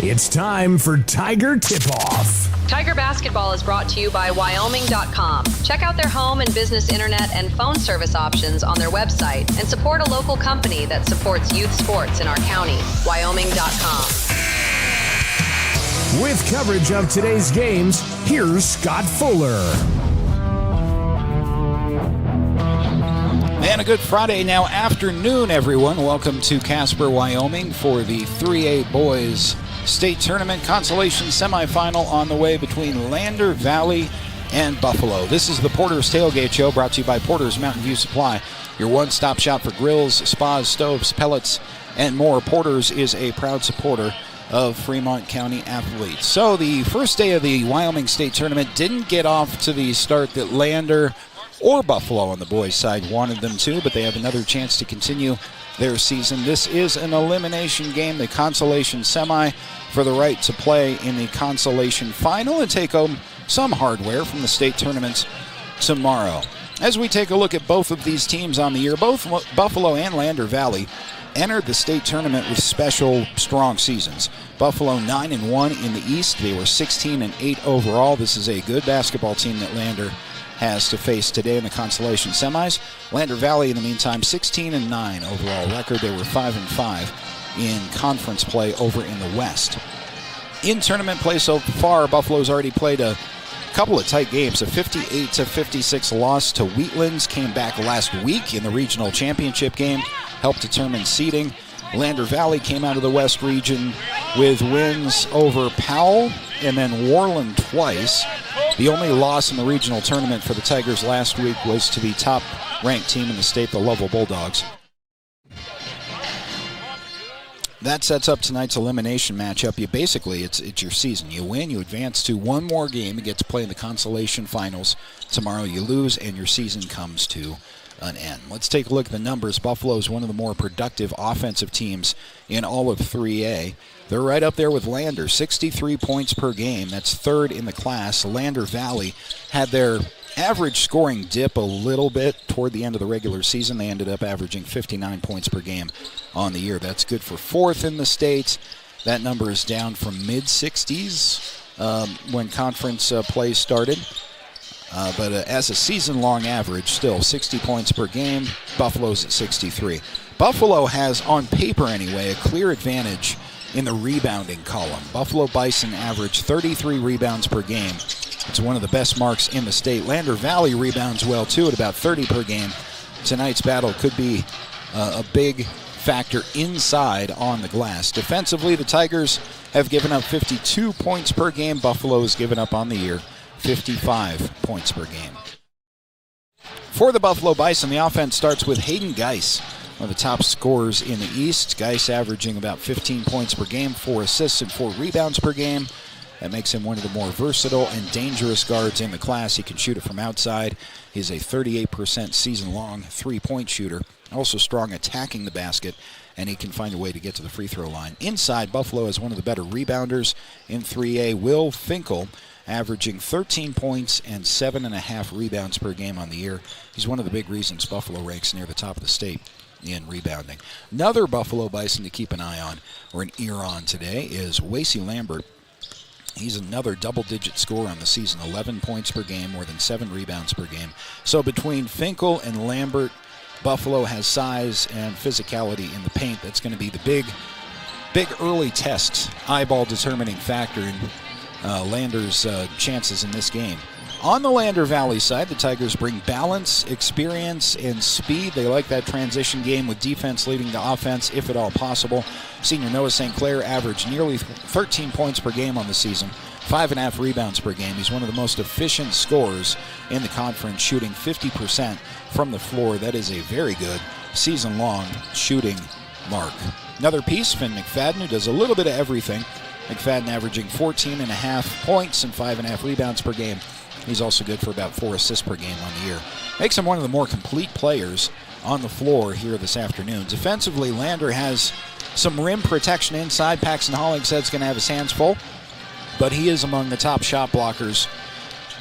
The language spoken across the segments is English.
It's time for Tiger Tip-Off. Tiger Basketball is brought to you by Wyoming.com. Check out their home and business internet and phone service options on their website and support a local company that supports youth sports in our county. Wyoming.com. With coverage of today's games, here's Scott Fuller. And a good Friday now afternoon, everyone. Welcome to Casper, Wyoming for the 3A Boys State Tournament Consolation Semifinal on the way between Lander Valley and Buffalo. This is the Porter's Tailgate Show, brought to you by Porter's Mountain View Supply, your one-stop shop for grills, spas, stoves, pellets, and more. Porter's is a proud supporter of Fremont County athletes. So the first day of the Wyoming State Tournament didn't get off to the start that Lander or Buffalo on the boys' side wanted them to, but they have another chance to continue their season. This is an elimination game, the consolation semi, for the right to play in the consolation final and take home some hardware from the state tournaments tomorrow. As we take a look at both of these teams on the year, both Buffalo and Lander Valley entered the state tournament with special strong seasons. Buffalo 9-1 in the East. They were 16-8 overall. This is a good basketball team that Lander has to face today in the consolation semis. Lander Valley, in the meantime, 16-9 overall record. They were 5-5 in conference play over in the West. In tournament play so far, Buffalo's already played a couple of tight games. A 58-56 loss to Wheatlands, came back last week in the regional championship game, helped determine seeding. Lander Valley came out of the West region with wins over Powell and then Worland twice. The only loss in the regional tournament for the Tigers last week was to the top-ranked team in the state, the Lovell Bulldogs. That sets up tonight's elimination matchup. It's your season. You win, you advance to one more game. You get to play in the consolation finals. Tomorrow you lose, and your season comes to an end. Let's take a look at the numbers. Buffalo is one of the more productive offensive teams in all of 3A. They're right up there with Lander, 63 points per game. That's third in the class. Lander Valley had their average scoring dip a little bit toward the end of the regular season. They ended up averaging 59 points per game on the year. That's good for fourth in the state. That number is down from mid-60s when conference play started. But as a season-long average, still 60 points per game. Buffalo's at 63. Buffalo has, on paper anyway, a clear advantage in the rebounding column. Buffalo Bison average 33 rebounds per game. It's one of the best marks in the state. Lander Valley rebounds well, too, at about 30 per game. Tonight's battle could be a big factor inside on the glass. Defensively, the Tigers have given up 52 points per game. Buffalo has given up on the year 55 points per game. For the Buffalo Bison, the offense starts with Hayden Geis, one of the top scorers in the East. Geis averaging about 15 points per game, 4 assists and 4 rebounds per game. That makes him one of the more versatile and dangerous guards in the class. He can shoot it from outside. He's a 38% season-long three-point shooter. Also strong attacking the basket, and he can find a way to get to the free throw line. Inside, Buffalo has one of the better rebounders in 3A, Will Finkel, averaging 13 points and 7.5 rebounds per game on the year. He's one of the big reasons Buffalo ranks near the top of the state in rebounding. Another Buffalo Bison to keep an eye on, or an ear on today, is Wasey Lambert. He's another double-digit scorer on the season, 11 points per game, more than 7 rebounds per game. So between Finkel and Lambert, Buffalo has size and physicality in the paint. That's going to be the big early test, eyeball-determining factor in Lander's chances in this game. On the Lander Valley side, the Tigers bring balance, experience, and speed. They like that transition game with defense leading to offense, if at all possible. Senior Noah St. Clair averaged nearly 13 points per game on the season, 5.5 rebounds per game. He's one of the most efficient scorers in the conference, shooting 50% from the floor. That is a very good season-long shooting mark. Another piece, Finn McFadden, who does a little bit of everything. McFadden averaging 14.5 points and 5.5 rebounds per game. He's also good for about 4 assists per game on the year. Makes him one of the more complete players on the floor here this afternoon. Defensively, Lander has some rim protection inside. Paxton Hollingshead's going to have his hands full, but he is among the top shot blockers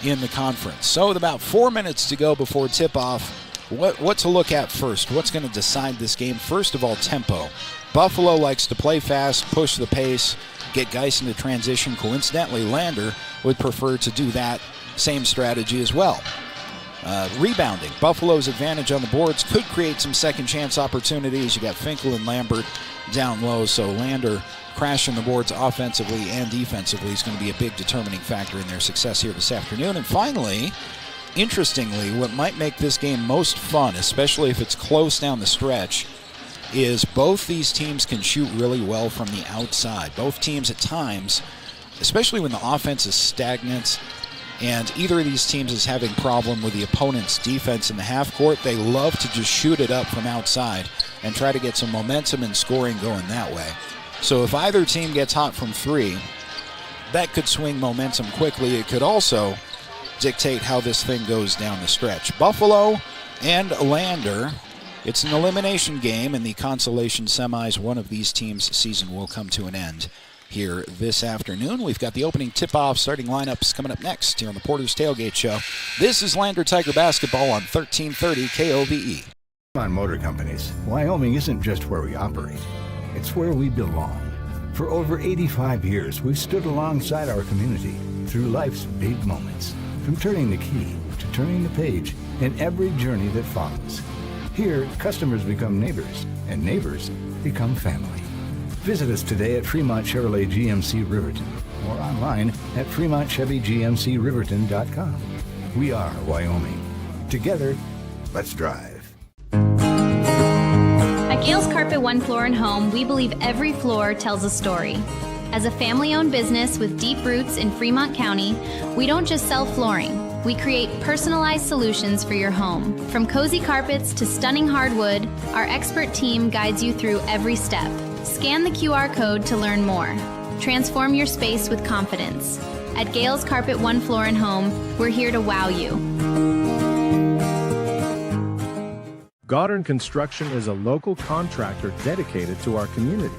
in the conference. So with about 4 minutes to go before tip-off, what to look at first? What's going to decide this game? First of all, tempo. Buffalo likes to play fast, push the pace, get Geis into transition. Coincidentally, Lander would prefer to do that same strategy as well. Rebounding. Buffalo's advantage on the boards could create some second chance opportunities. You got Finkel and Lambert down low, so Lander crashing the boards offensively and defensively is going to be a big determining factor in their success here this afternoon. And finally, interestingly, what might make this game most fun, especially if it's close down the stretch, is both these teams can shoot really well from the outside. Both teams at times, especially when the offense is stagnant and either of these teams is having problem with the opponent's defense in the half court, they love to just shoot it up from outside and try to get some momentum and scoring going that way. So if either team gets hot from three, that could swing momentum quickly. It could also dictate how this thing goes down the stretch. Buffalo and Lander, it's an elimination game in the consolation semis. One of these teams' season will come to an end here this afternoon. We've got the opening tip-off, starting lineups coming up next here on the Porter's Tailgate Show. This is Lander Tiger Basketball on 1330 KOVE. On Motor Companies, Wyoming isn't just where we operate, it's where we belong. For over 85 years, we've stood alongside our community through life's big moments, from turning the key to turning the page in every journey that follows. Here, customers become neighbors, and neighbors become family. Visit us today at Fremont Chevrolet GMC Riverton or online at FremontChevyGMCRiverton.com. We are Wyoming. Together, let's drive. At Gales Carpet One Floor and Home, we believe every floor tells a story. As a family-owned business with deep roots in Fremont County, we don't just sell flooring. We create personalized solutions for your home. From cozy carpets to stunning hardwood, our expert team guides you through every step. Scan the QR code to learn more. Transform your space with confidence. At Gales Carpet One Floor and Home, we're here to wow you. Goddard Construction is a local contractor dedicated to our community.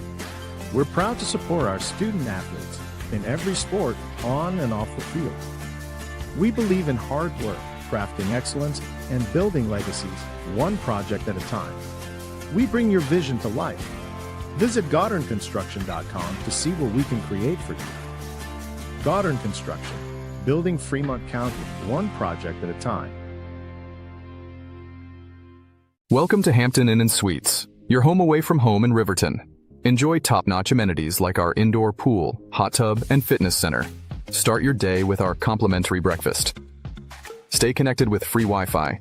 We're proud to support our student athletes in every sport on and off the field. We believe in hard work, crafting excellence, and building legacies, one project at a time. We bring your vision to life. Visit GoddardConstruction.com to see what we can create for you. Goddard Construction, building Fremont County, one project at a time. Welcome to Hampton Inn & Suites, your home away from home in Riverton. Enjoy top-notch amenities like our indoor pool, hot tub, and fitness center. Start your day with our complimentary breakfast. Stay connected with free Wi-Fi.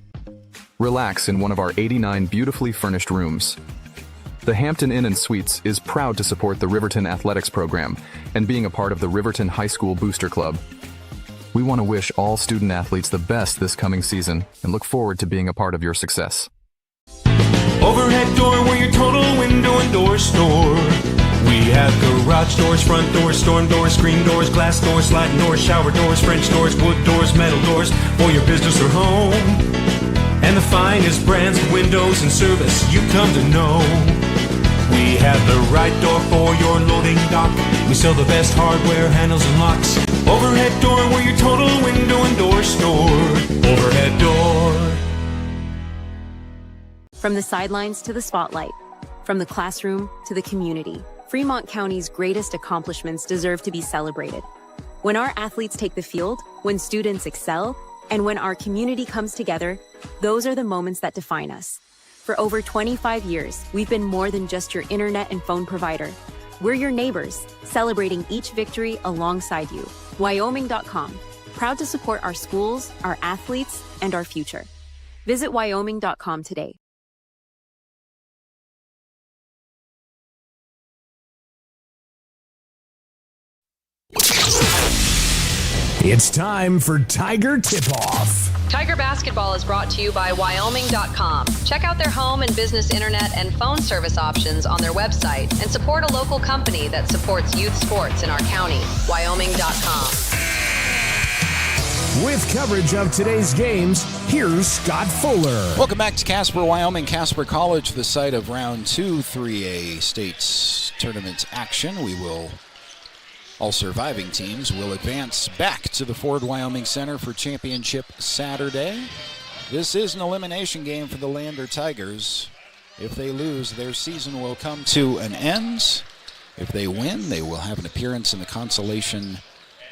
Relax in one of our 89 beautifully furnished rooms. The Hampton Inn & Suites is proud to support the Riverton Athletics Program and being a part of the Riverton High School Booster Club. We want to wish all student athletes the best this coming season and look forward to being a part of your success. Overhead door, we're your total window and door store. We have garage doors, front doors, storm doors, screen doors, glass doors, sliding doors, shower doors, French doors, wood doors, metal doors for your business or home. And the finest brands of windows and service you come to know. We have the right door for your loading dock. We sell the best hardware, handles, and locks. Overhead door, we're your total window and door store. Overhead door. From the sidelines to the spotlight, from the classroom to the community, Fremont County's greatest accomplishments deserve to be celebrated. When our athletes take the field, when students excel, and when our community comes together, those are the moments that define us. For over 25 years, we've been more than just your internet and phone provider. We're your neighbors, celebrating each victory alongside you. Wyoming.com, proud to support our schools, our athletes, and our future. Visit Wyoming.com today. It's time for Tiger Tip-Off. Tiger Basketball is brought to you by Wyoming.com. Check out their home and business internet and phone service options on their website and support a local company that supports youth sports in our county. Wyoming.com. With coverage of today's games, here's Scott Fuller. Welcome back to Casper, Wyoming. Casper College, the site of round 2 3A states tournament action. All surviving teams will advance back to the Ford Wyoming Center for Championship Saturday. This is an elimination game for the Lander Tigers. If they lose, their season will come to an end. If they win, they will have an appearance in the consolation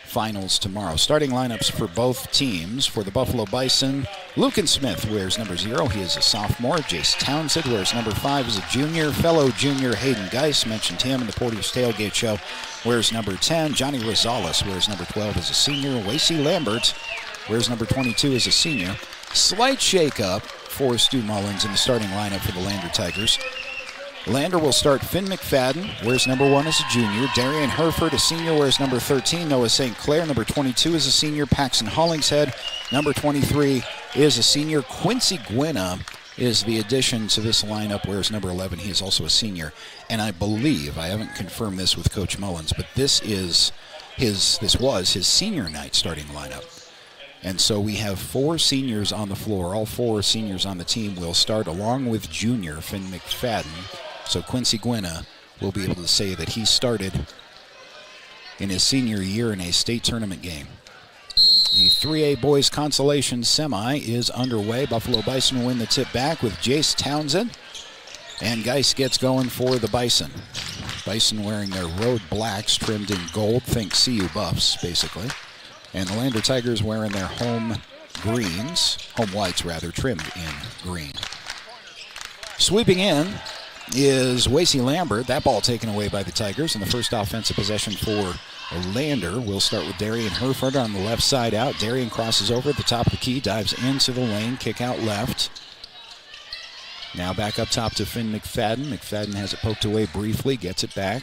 finals tomorrow. Starting lineups for both teams. For the Buffalo Bison, Lucan Smith wears number 0. He is a sophomore. Jace Townsend wears number 5 as a junior. Fellow junior Hayden Geis, mentioned him in the Porter's Tailgate Show, wears number 10. Johnny Rosales wears number 12 as a senior. Wasey Lambert wears number 22 as a senior. Slight shake-up for Stu Mullins in the starting lineup for the Lander Tigers. Lander will start Finn McFadden, wears number 1 as a junior. Darian Herford, a senior, wears number 13. Noah St. Clair, number 22 is a senior. Paxton Hollingshead, number 23 is a senior. Quincy Gwynna is the addition to this lineup, wears number 11. He is also a senior. And I believe, I haven't confirmed this with Coach Mullins, but this was his senior night starting lineup. And so we have 4 seniors on the floor. All 4 seniors on the team will start along with junior Finn McFadden. So Quincy Gwynna will be able to say that he started in his senior year in a state tournament game. The 3A boys consolation semi is underway. Buffalo Bison win the tip back with Jace Townsend. And Geis gets going for the Bison. Bison wearing their road blacks trimmed in gold. Think CU Buffs, basically. And the Lander Tigers wearing their home whites rather, trimmed in green. Sweeping in is Wasey Lambert. That ball taken away by the Tigers, and the first offensive possession for Lander. We'll start with Darian Herford on the left side out. Darian crosses over at the top of the key, dives into the lane, kick out left. Now back up top to Finn McFadden. McFadden has it poked away briefly, gets it back.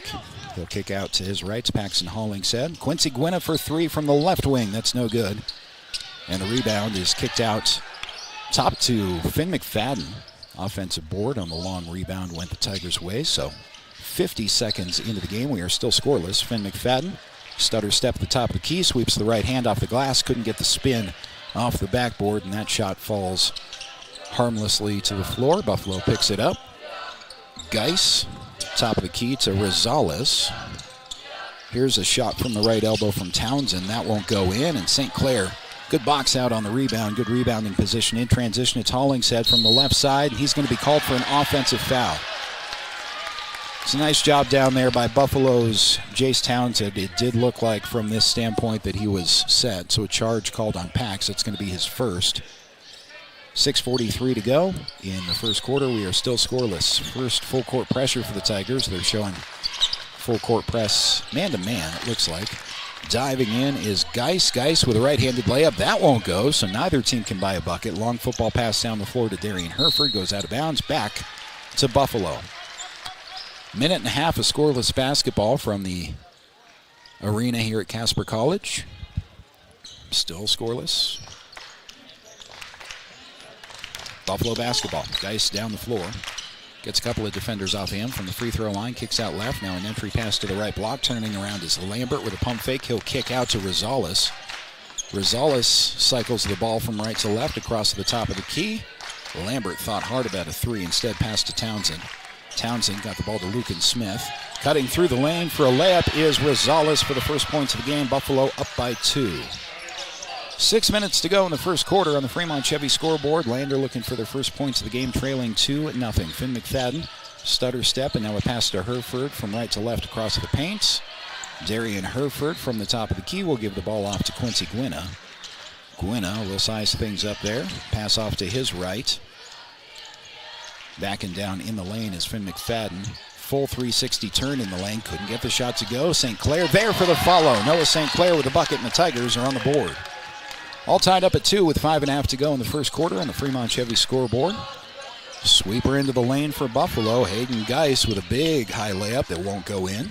He'll kick out to his right. Paxton Hollingshead. Quincy Gwynna for 3 from the left wing. That's no good. And the rebound is kicked out top to Finn McFadden. Offensive board on the long rebound went the Tigers' way. So 50 seconds into the game, we are still scoreless. Finn McFadden, stutter step at the top of the key, sweeps the right hand off the glass, couldn't get the spin off the backboard, and that shot falls harmlessly to the floor. Buffalo picks it up. Geis, top of the key to Rosales. Here's a shot from the right elbow from Townsend. That won't go in, and St. Clair, good box out on the rebound. Good rebounding position. In transition, it's Hollingshead from the left side. He's going to be called for an offensive foul. It's a nice job down there by Buffalo's Jace Townsend. It did look like from this standpoint that he was set, so a charge called on Pax. It's going to be his first. 6:43 to go in the first quarter. We are still scoreless. First full court pressure for the Tigers. They're showing full court press man-to-man, it looks like. Diving in is Geis. Geis with a right-handed layup. That won't go, so neither team can buy a bucket. Long football pass down the floor to Darian Herford. Goes out of bounds. Back to Buffalo. Minute and a half of scoreless basketball from the arena here at Casper College. Still scoreless. Buffalo basketball. Geis down the floor. Gets a couple of defenders off him from the free throw line. Kicks out left. Now an entry pass to the right block. Turning around is Lambert with a pump fake. He'll kick out to Rosales. Rosales cycles the ball from right to left across the top of the key. Lambert thought hard about a 3. Instead passed to Townsend. Townsend got the ball to Lucan Smith. Cutting through the lane for a layup is Rosales for the first points of the game. Buffalo up by 2. 6 minutes to go in the first quarter on the Fremont Chevy scoreboard. Lander looking for their first points of the game, trailing 2-0. Finn McFadden, stutter step, and now a pass to Herford from right to left across the paint. Darian Herford from the top of the key will give the ball off to Quincy Gwynna. Gwynna will size things up there. Pass off to his right. Backing down in the lane is Finn McFadden. Full 360 turn in the lane. Couldn't get the shot to go. St. Clair there for the follow. Noah St. Clair with a bucket, and the Tigers are on the board. All tied up at 2 with 5.5 to go in the first quarter on the Fremont Chevy scoreboard. Sweeper into the lane for Buffalo. Hayden Geis with a big high layup that won't go in.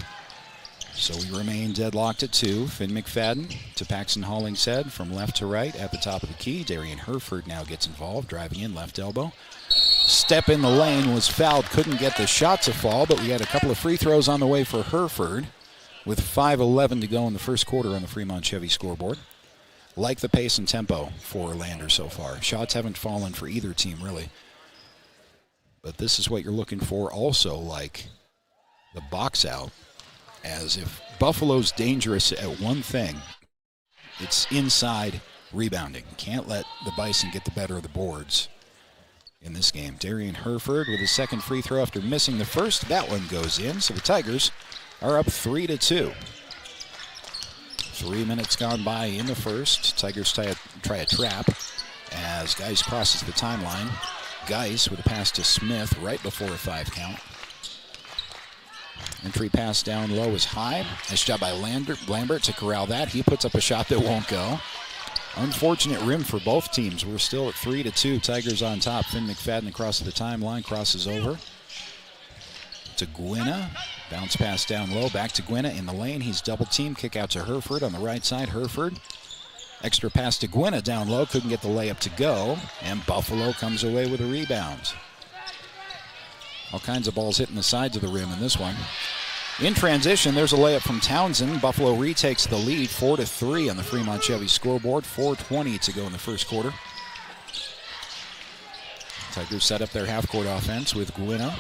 So we remain deadlocked at 2. Finn McFadden to Paxton Hollingshead from left to right at the top of the key. Darian Herford now gets involved, driving in left elbow. Step in the lane, was fouled, couldn't get the shot to fall, but we had a couple of free throws on the way for Herford with 5:11 to go in the first quarter on the Fremont Chevy scoreboard. Like the pace and tempo for Lander so far. Shots haven't fallen for either team, really. But this is what you're looking for also, like the box out. As if Buffalo's dangerous at one thing, it's inside rebounding. Can't let the Bison get the better of the boards in this game. Darian Herford with his second free throw after missing the first. That one goes in, so the Tigers are up 3-2. 3 minutes gone by in the first. Tigers try a trap as Geis crosses the timeline. Geis with a pass to Smith right before a 5 count. Entry pass down low is high. Nice job by Lambert to corral that. He puts up a shot that won't go. Unfortunate rim for both teams. We're still at 3-2. Tigers on top. Finn McFadden across the timeline, crosses over to Gwynna. Bounce pass down low, back to Gwynna in the lane. He's double teamed. Kick out to Herford on the right side. Herford. Extra pass to Gwynna down low. Couldn't get the layup to go. And Buffalo comes away with a rebound. All kinds of balls hitting the sides of the rim in this one. In transition, there's a layup from Townsend. Buffalo retakes the lead, 4-3 on the Fremont Chevy scoreboard. 4:20 to go in the first quarter. Tigers set up their half-court offense with Gwynna.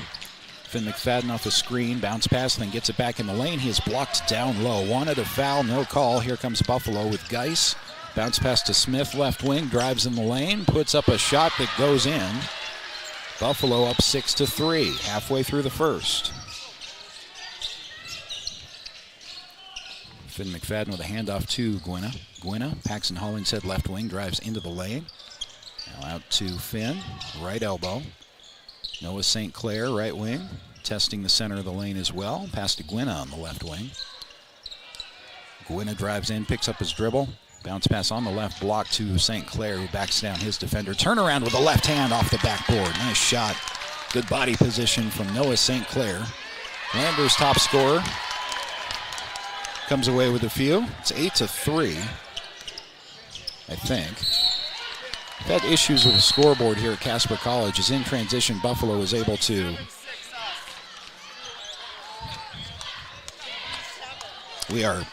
Finn McFadden off the screen, bounce pass, then gets it back in the lane. He is blocked down low. Wanted a foul, no call. Here comes Buffalo with Geis. Bounce pass to Smith, left wing, drives in the lane, puts up a shot that goes in. Buffalo up 6-3, halfway through the first. Finn McFadden with a handoff to Gwynna. Gwynna, Paxton Hollingshead left wing, drives into the lane. Now out to Finn, right elbow. Noah St. Clair, right wing, testing the center of the lane as well. Pass to Gwynna on the left wing. Gwynna drives in, picks up his dribble. Bounce pass on the left block to St. Clair, who backs down his defender. Turnaround with the left hand off the backboard. Nice shot. Good body position from Noah St. Clair. Landers top scorer. Comes away with a few. It's 8-3, I think. We've had issues with the scoreboard here at Casper College. As in transition, Buffalo is able to we are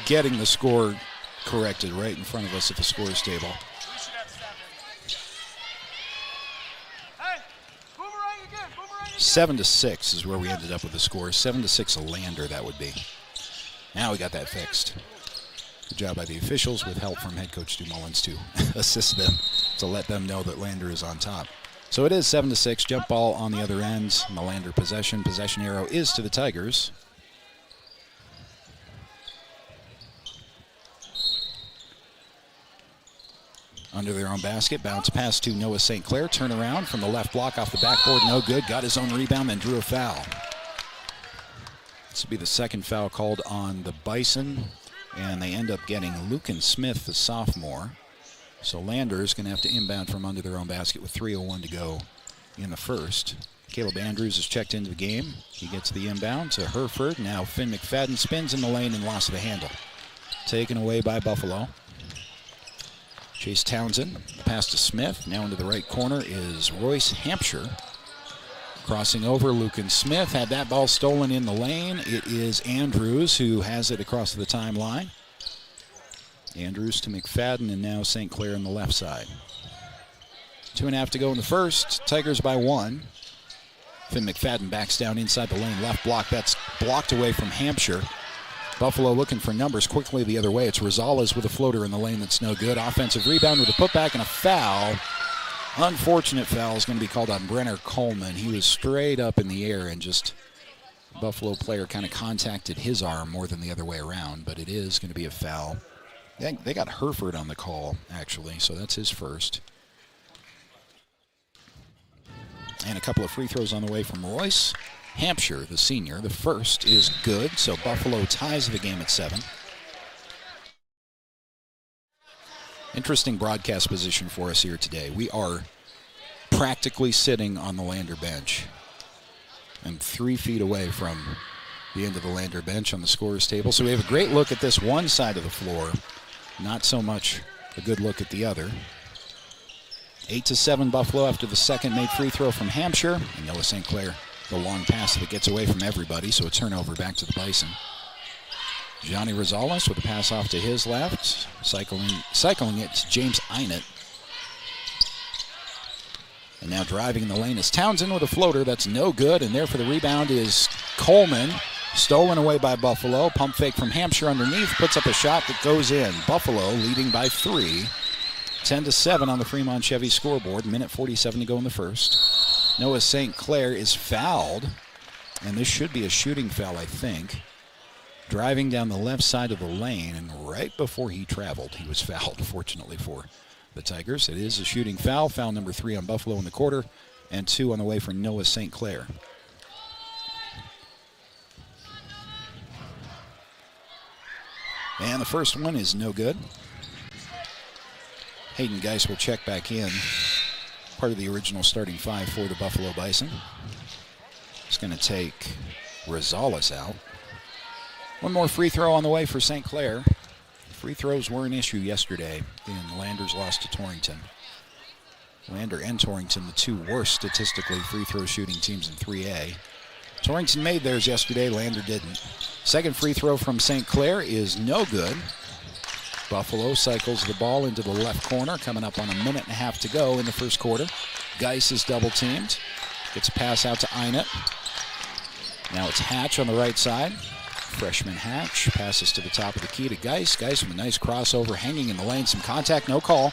getting the score corrected right in front of us at the scores table. Hey, 7-6 is where we ended up with the score. 7-6 a Lander, that would be. Now we got that fixed. Good job by the officials with help from head coach Stu Mullins to assist them to let them know that Lander is on top. So it is 7-6, jump ball on the other end, and the Lander possession. Possession arrow is to the Tigers. Under their own basket, bounce pass to Noah St. Clair. Turn around from the left block off the backboard, no good. Got his own rebound and drew a foul. This will be the second foul called on the Bison, and they end up getting Lucan Smith, the sophomore. So Lander is going to have to inbound from under their own basket with 3:01 to go in the first. Caleb Andrews is checked into the game. He gets the inbound to Herford. Now Finn McFadden spins in the lane and lost the handle. Taken away by Buffalo. Chase Townsend, pass to Smith. Now into the right corner is Royce Hampshire. Crossing over, Lucan Smith had that ball stolen in the lane. It is Andrews who has it across the timeline. Andrews to McFadden, and now St. Clair on the left side. 2.5 to go in the first. Tigers by 1. Finn McFadden backs down inside the lane. Left block, that's blocked away from Hampshire. Buffalo looking for numbers quickly the other way. It's Rosales with a floater in the lane that's no good. Offensive rebound with a putback and a foul. Unfortunate foul is going to be called on Brenner Coleman. He was straight up in the air and just Buffalo player kind of contacted his arm more than the other way around, but it is going to be a foul. They got Herford on the call, actually, so that's his first. And a couple of free throws on the way from Royce Hampshire, the senior. The first is good, so Buffalo ties the game at 7. Interesting broadcast position for us here today. We are practically sitting on the Lander bench and 3 feet away from the end of the Lander bench on the scorer's table. So we have a great look at this one side of the floor, not so much a good look at the other. 8-7 Buffalo after the second made free throw from Hampshire. And Noah St. Clair, the long pass that gets away from everybody, so a turnover back to the Bison. Johnny Rosales with a pass off to his left, cycling it to James Einert. And now driving in the lane is Townsend with a floater. That's no good, and there for the rebound is Coleman. Stolen away by Buffalo. Pump fake from Hampshire underneath, puts up a shot that goes in. Buffalo leading by 3. 10-7 on the Fremont Chevy scoreboard. Minute 47 to go in the first. Noah St. Clair is fouled, and this should be a shooting foul, I think. driving down the left side of the lane, and right before he traveled, he was fouled, fortunately for the Tigers. It is a shooting foul, foul number 3 on Buffalo in the quarter, and 2 on the way for Noah St. Clair. And the first one is no good. Hayden Geis will check back in, part of the original starting 5 for the Buffalo Bison. He's going to take Rosales out. One more free throw on the way for St. Clair. Free throws were an issue yesterday in Lander's loss to Torrington. Lander and Torrington, the 2 worst statistically free throw shooting teams in 3A. Torrington made theirs yesterday, Lander didn't. Second free throw from St. Clair is no good. Buffalo cycles the ball into the left corner, coming up on a minute and a half to go in the first quarter. Geis is double teamed. Gets a pass out to Einert. Now it's Hatch on the right side. Freshman Hatch passes to the top of the key to Geis. Geis with a nice crossover, hanging in the lane. Some contact, no call.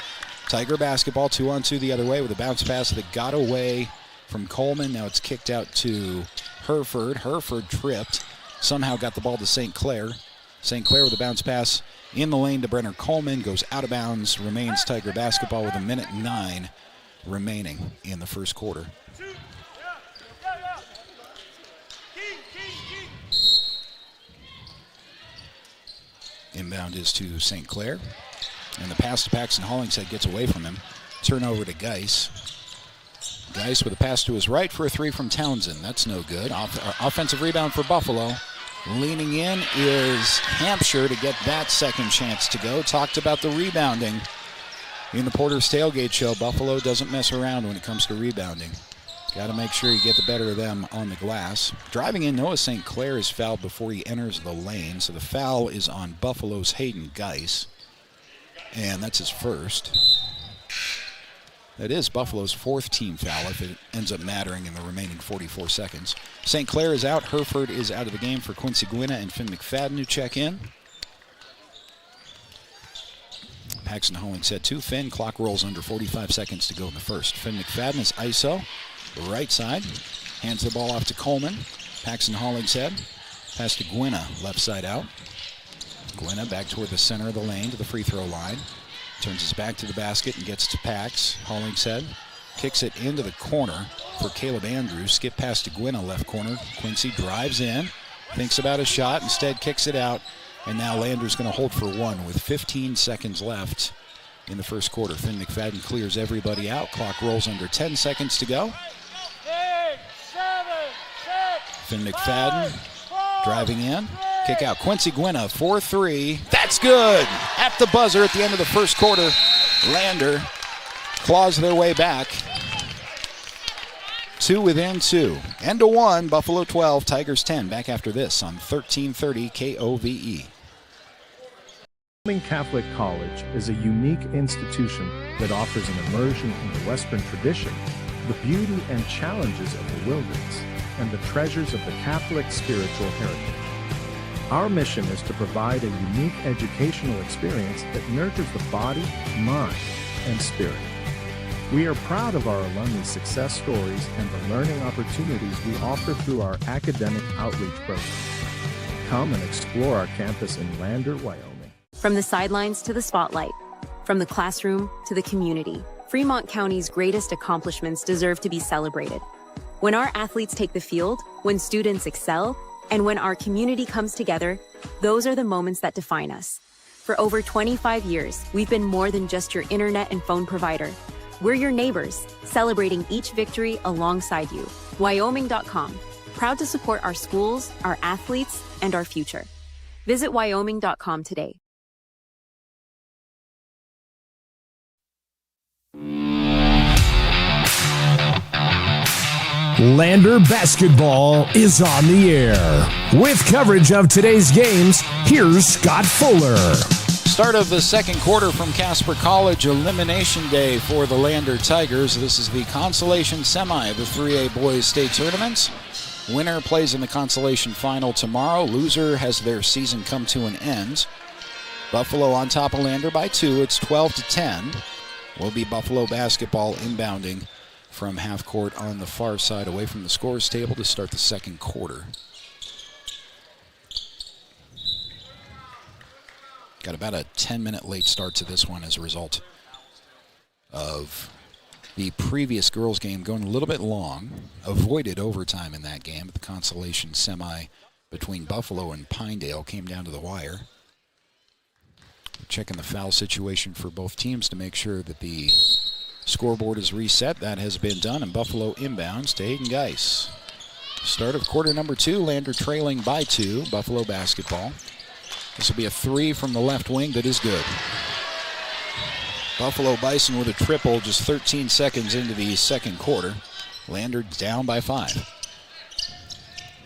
Tiger basketball, 2-on-2 the other way with a bounce pass that got away from Coleman. Now it's kicked out to Hereford. Hereford tripped. Somehow got the ball to St. Clair. St. Clair with a bounce pass in the lane to Brenner Coleman. Goes out of bounds. Remains Tiger basketball with a minute 9 remaining in the first quarter. Inbound is to St. Clair. And the pass to Paxton Hollingshead gets away from him. Turnover to Geis. Geis with a pass to his right for a 3 from Townsend. That's no good. Offensive rebound for Buffalo. Leaning in is Hampshire to get that second chance to go. Talked about the rebounding in the Porter's Tailgate Show. Buffalo doesn't mess around when it comes to rebounding. Got to make sure you get the better of them on the glass. Driving in, Noah St. Clair is fouled before he enters the lane. So the foul is on Buffalo's Hayden Geis. And that's his first. That is Buffalo's 4th team foul if it ends up mattering in the remaining 44 seconds. St. Clair is out. Hereford is out of the game for Quincy Gwynna and Finn McFadden who check in. Paxton Hollingshead 2. Finn, clock rolls under 45 seconds to go in the first. Finn McFadden is ISO, right side. Hands the ball off to Coleman. Paxton Hollingshead. Pass to Gwynna, left side out. Gwynna back toward the center of the lane to the free throw line. Turns his back to the basket and gets to Pax. Hollingshead kicks it into the corner for Caleb Andrews. Skip pass to Gwynna, left corner. Quincy drives in, thinks about a shot, instead kicks it out. And now Lander's going to hold for 1 with 15 seconds left in the first quarter. Finn McFadden clears everybody out. Clock rolls under 10 seconds to go. 8, 7, 6, Finn McFadden driving in. Kick out. Quincy Gwynna, 4-3. That's good! At the buzzer at the end of the first quarter, Lander claws their way back. 2 within 2. End to 1, Buffalo 12, Tigers 10. Back after this on 1330 KOVE. Wyoming Catholic College is a unique institution that offers an immersion in the Western tradition, the beauty and challenges of the wilderness, and the treasures of the Catholic spiritual heritage. Our mission is to provide a unique educational experience that nurtures the body, mind, and spirit. We are proud of our alumni success stories and the learning opportunities we offer through our academic outreach program. Come and explore our campus in Lander, Wyoming. From the sidelines to the spotlight, from the classroom to the community, Fremont County's greatest accomplishments deserve to be celebrated. When our athletes take the field, when students excel, and when our community comes together, those are the moments that define us. For over 25 years, we've been more than just your internet and phone provider. We're your neighbors, celebrating each victory alongside you. Wyoming.com, proud to support our schools, our athletes, and our future. Visit Wyoming.com today. Lander basketball is on the air. With coverage of today's games, here's Scott Fuller. Start of the second quarter from Casper College, elimination day for the Lander Tigers. This is the consolation semi of the 3A boys state tournaments. Winner plays in the consolation final tomorrow. Loser has their season come to an end. Buffalo on top of Lander by 2. It's 12-10. Will be Buffalo basketball inbounding from half court on the far side away from the scorer's table to start the second quarter. Got about a 10-minute late start to this one as a result of the previous girls' game going a little bit long. Avoided overtime in that game. The consolation semi between Buffalo and Pinedale came down to the wire. Checking the foul situation for both teams to make sure that the scoreboard is reset. That has been done, and Buffalo inbounds to Hayden Geis. Start of quarter number 2, Lander trailing by 2, Buffalo basketball. This will be a 3 from the left wing that is good. Buffalo Bison with a triple just 13 seconds into the second quarter. Lander down by 5.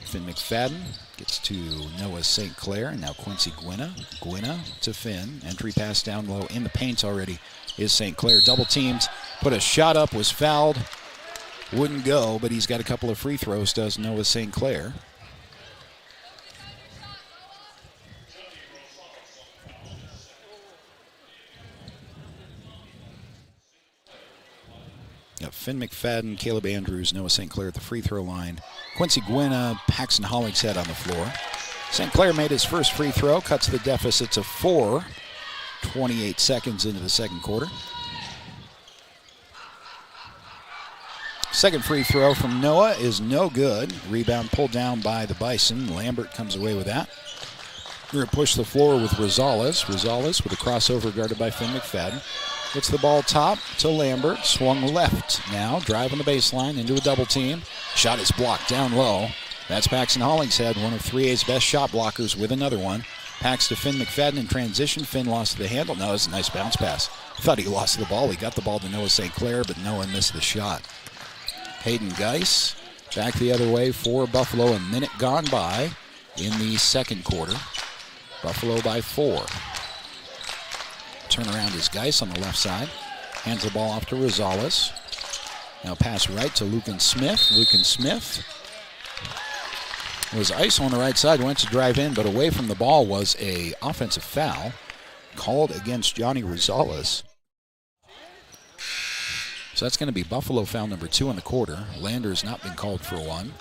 Finn McFadden gets to Noah St. Clair, and now Quincy Gwynna. Gwynna to Finn. Entry pass down low in the paint already is St. Clair. Double teamed, put a shot up, was fouled. Wouldn't go, but he's got a couple of free throws, does Noah St. Clair. Yep, Finn McFadden, Caleb Andrews, Noah St. Clair at the free throw line. Quincy Gwynna, Paxton Hollingshead on the floor. St. Clair made his first free throw, cuts the deficit to 4, 28 seconds into the second quarter. Second free throw from Noah is no good. Rebound pulled down by the Bison. Lambert comes away with that. We're going to push the floor with Rosales. Rosales with a crossover guarded by Finn McFadden. Gets the ball top to Lambert. Swung left now. Drive on the baseline into a double team. Shot is blocked down low. That's Paxton Hollingshead, one of 3A's best shot blockers with another one. Packs to Finn McFadden in transition. Finn lost the handle. No, it's a nice bounce pass. Thought he lost the ball. He got the ball to Noah St. Clair, but Noah missed the shot. Hayden Geis back the other way for Buffalo. A minute gone by in the second quarter. Buffalo by 4. Turnaround is Geis on the left side. Hands the ball off to Rosales. Now pass right to Lucan Smith. Lucan Smith was ice on the right side, went to drive in, but away from the ball was a offensive foul called against Johnny Rosales. So that's going to be Buffalo foul number 2 in the quarter. Lander has not been called for one.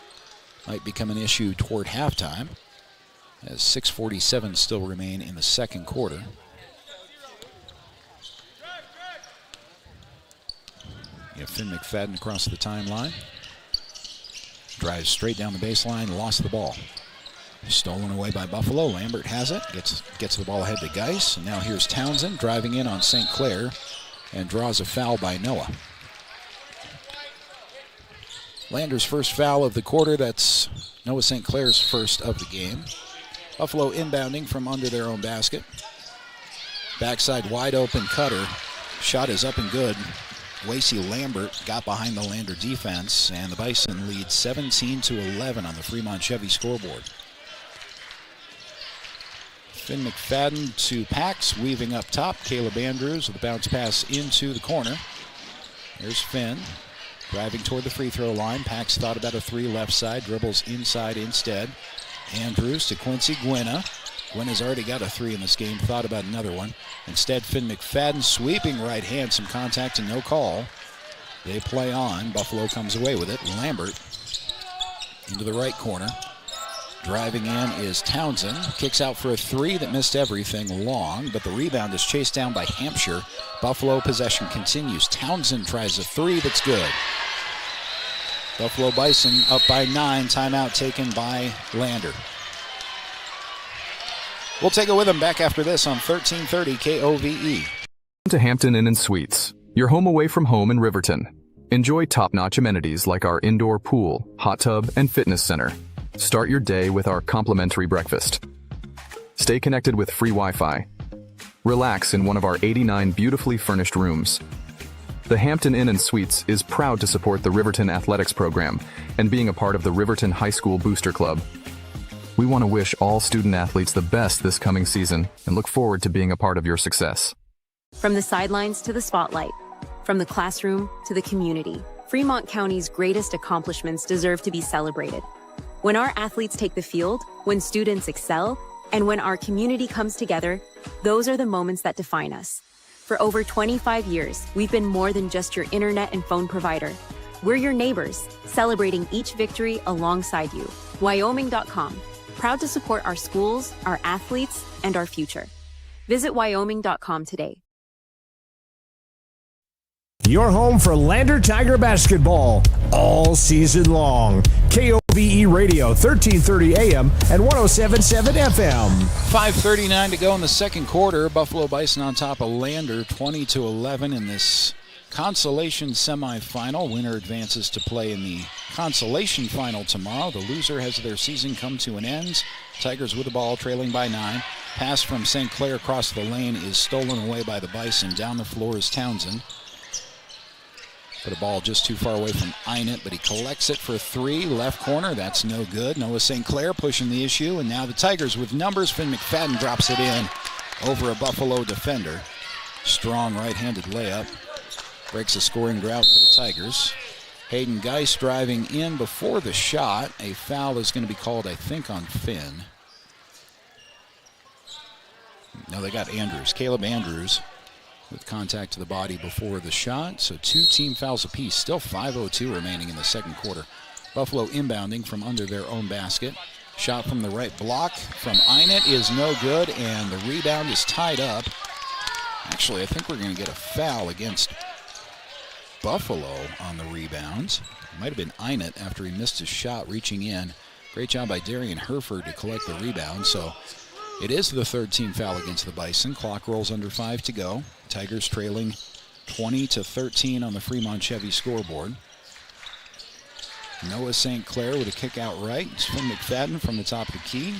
Might become an issue toward halftime, as 6:47 still remain in the second quarter. You have Finn McFadden across the timeline. Drives straight down the baseline, lost the ball. Stolen away by Buffalo. Lambert has it, gets the ball ahead to Geis. And now here's Townsend driving in on St. Clair and draws a foul by Noah. Lander's first foul of the quarter. That's Noah St. Clair's first of the game. Buffalo inbounding from under their own basket. Backside wide open cutter. Shot is up and good. Lacey Lambert got behind the Lander defense, and the Bison lead 17-11 on the Fremont Chevy scoreboard. Finn McFadden to Pax, weaving up top. Caleb Andrews with a bounce pass into the corner. There's Finn, driving toward the free throw line. Pax thought about a 3 left side, dribbles inside instead. Andrews to Quincy Gwynna. Gwynna's already got a 3 in this game, thought about another one. Instead, Finn McFadden sweeping right hand, some contact and no call. They play on. Buffalo comes away with it. Lambert into the right corner. Driving in is Townsend. Kicks out for a 3 that missed everything long, but the rebound is chased down by Hampshire. Buffalo possession continues. Townsend tries a 3 that's good. Buffalo Bison up by 9. Timeout taken by Lander. We'll take it with them back after this on 1330 KOVE. To Hampton Inn and Suites, your home away from home in Riverton. Enjoy top-notch amenities like our indoor pool, hot tub, and fitness center. Start your day with our complimentary breakfast. Stay connected with free Wi-Fi. Relax in one of our 89 beautifully furnished rooms. The Hampton Inn and Suites is proud to support the Riverton Athletics program and being a part of the Riverton High School Booster Club. We want to wish all student athletes the best this coming season and look forward to being a part of your success. From the sidelines to the spotlight, from the classroom to the community, Fremont County's greatest accomplishments deserve to be celebrated. When our athletes take the field, when students excel, and when our community comes together, those are the moments that define us. For over 25 years, we've been more than just your internet and phone provider. We're your neighbors, celebrating each victory alongside you. Wyoming.com, proud to support our schools, our athletes, and our future. Visit wyoming.com today. Your home for Lander Tiger basketball all season long. KOVE Radio, 1330 AM and 107.7 FM. 5:39 to go in the second quarter. Buffalo Bison on top of Lander, 20-11 in this consolation semifinal. Winner advances to play in the consolation final tomorrow. The loser has their season come to an end. Tigers with the ball, trailing by 9. Pass from St. Clair across the lane is stolen away by the Bison. Down the floor is Townsend. Put a ball just too far away from Einert, but he collects it for 3. Left corner, that's no good. Noah St. Clair pushing the issue, and now the Tigers with numbers. Finn McFadden drops it in over a Buffalo defender. Strong right-handed layup. Breaks a scoring drought for the Tigers. Hayden Geist driving in before the shot. A foul is going to be called, I think, on Finn. No, they got Andrews. Caleb Andrews with contact to the body before the shot. So 2 team fouls apiece. Still 5:02 remaining in the second quarter. Buffalo inbounding from under their own basket. Shot from the right block from Einert is no good, and the rebound is tied up. Actually, I think we're going to get a foul against Buffalo on the rebounds. It might have been Einert after he missed his shot reaching in. Great job by Darian Herford to collect the rebound. So it is the 3rd team foul against the Bison. Clock rolls under 5 to go. Tigers trailing 20-13 on the Fremont Chevy scoreboard. Noah St. Clair with a kick out right. It's Finn McFadden from the top of the key.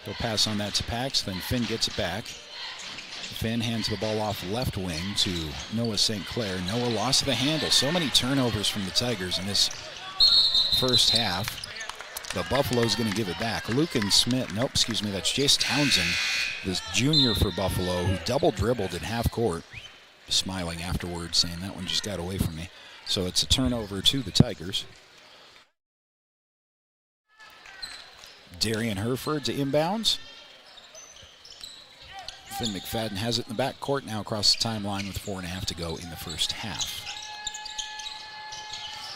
He'll pass on that to Pax, then Finn gets it back. Finn hands the ball off left wing to Noah St. Clair. Noah lost the handle. So many turnovers from the Tigers in this first half. But Buffalo's going to give it back. Lucan Smith, nope, excuse me, that's Jace Townsend, this junior for Buffalo, who double dribbled at half court, smiling afterwards, saying that one just got away from me. So it's a turnover to the Tigers. Darian Herford to inbounds. Finn McFadden has it in the backcourt, now across the timeline with 4.5 to go in the first half.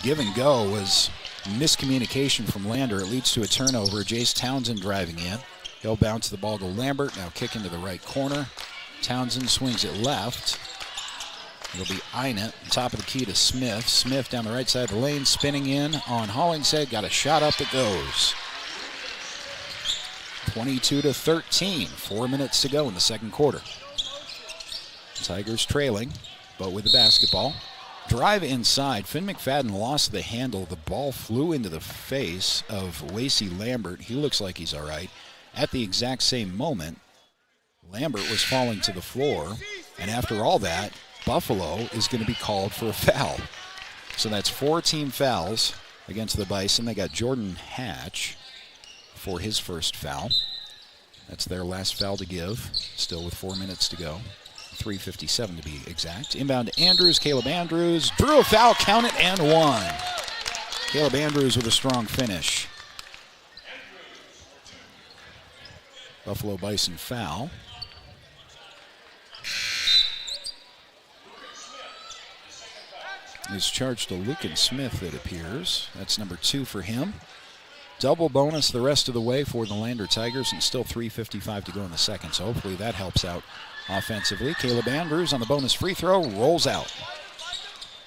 Give and go was miscommunication from Lander. It leads to a turnover. Jace Townsend driving in. He'll bounce the ball to Lambert. Now kick into the right corner. Townsend swings it left. It'll be Einert. Top of the key to Smith. Smith down the right side of the lane, spinning in on Hollingshead. Got a shot up that goes. 22-13. 4 minutes to go in the second quarter. Tigers trailing, but with the basketball. Drive inside. Finn McFadden lost the handle. The ball flew into the face of Wasey Lambert. He looks like he's all right. At the exact same moment, Lambert was falling to the floor. And after all that, Buffalo is going to be called for a foul. So that's 4 team fouls against the Bison. They got Jordan Hatch for his first foul. That's their last foul to give. Still with 4 minutes to go. 3:57 to be exact. Inbound to Andrews. Caleb Andrews drew a foul, count it, and one. Caleb Andrews with a strong finish. Buffalo Bison foul. Is charged to Lucan Smith, it appears. That's number 2 for him. Double bonus the rest of the way for the Lander Tigers, and still 3:55 to go in the second, so hopefully that helps out offensively. Caleb Andrews on the bonus free throw, rolls out.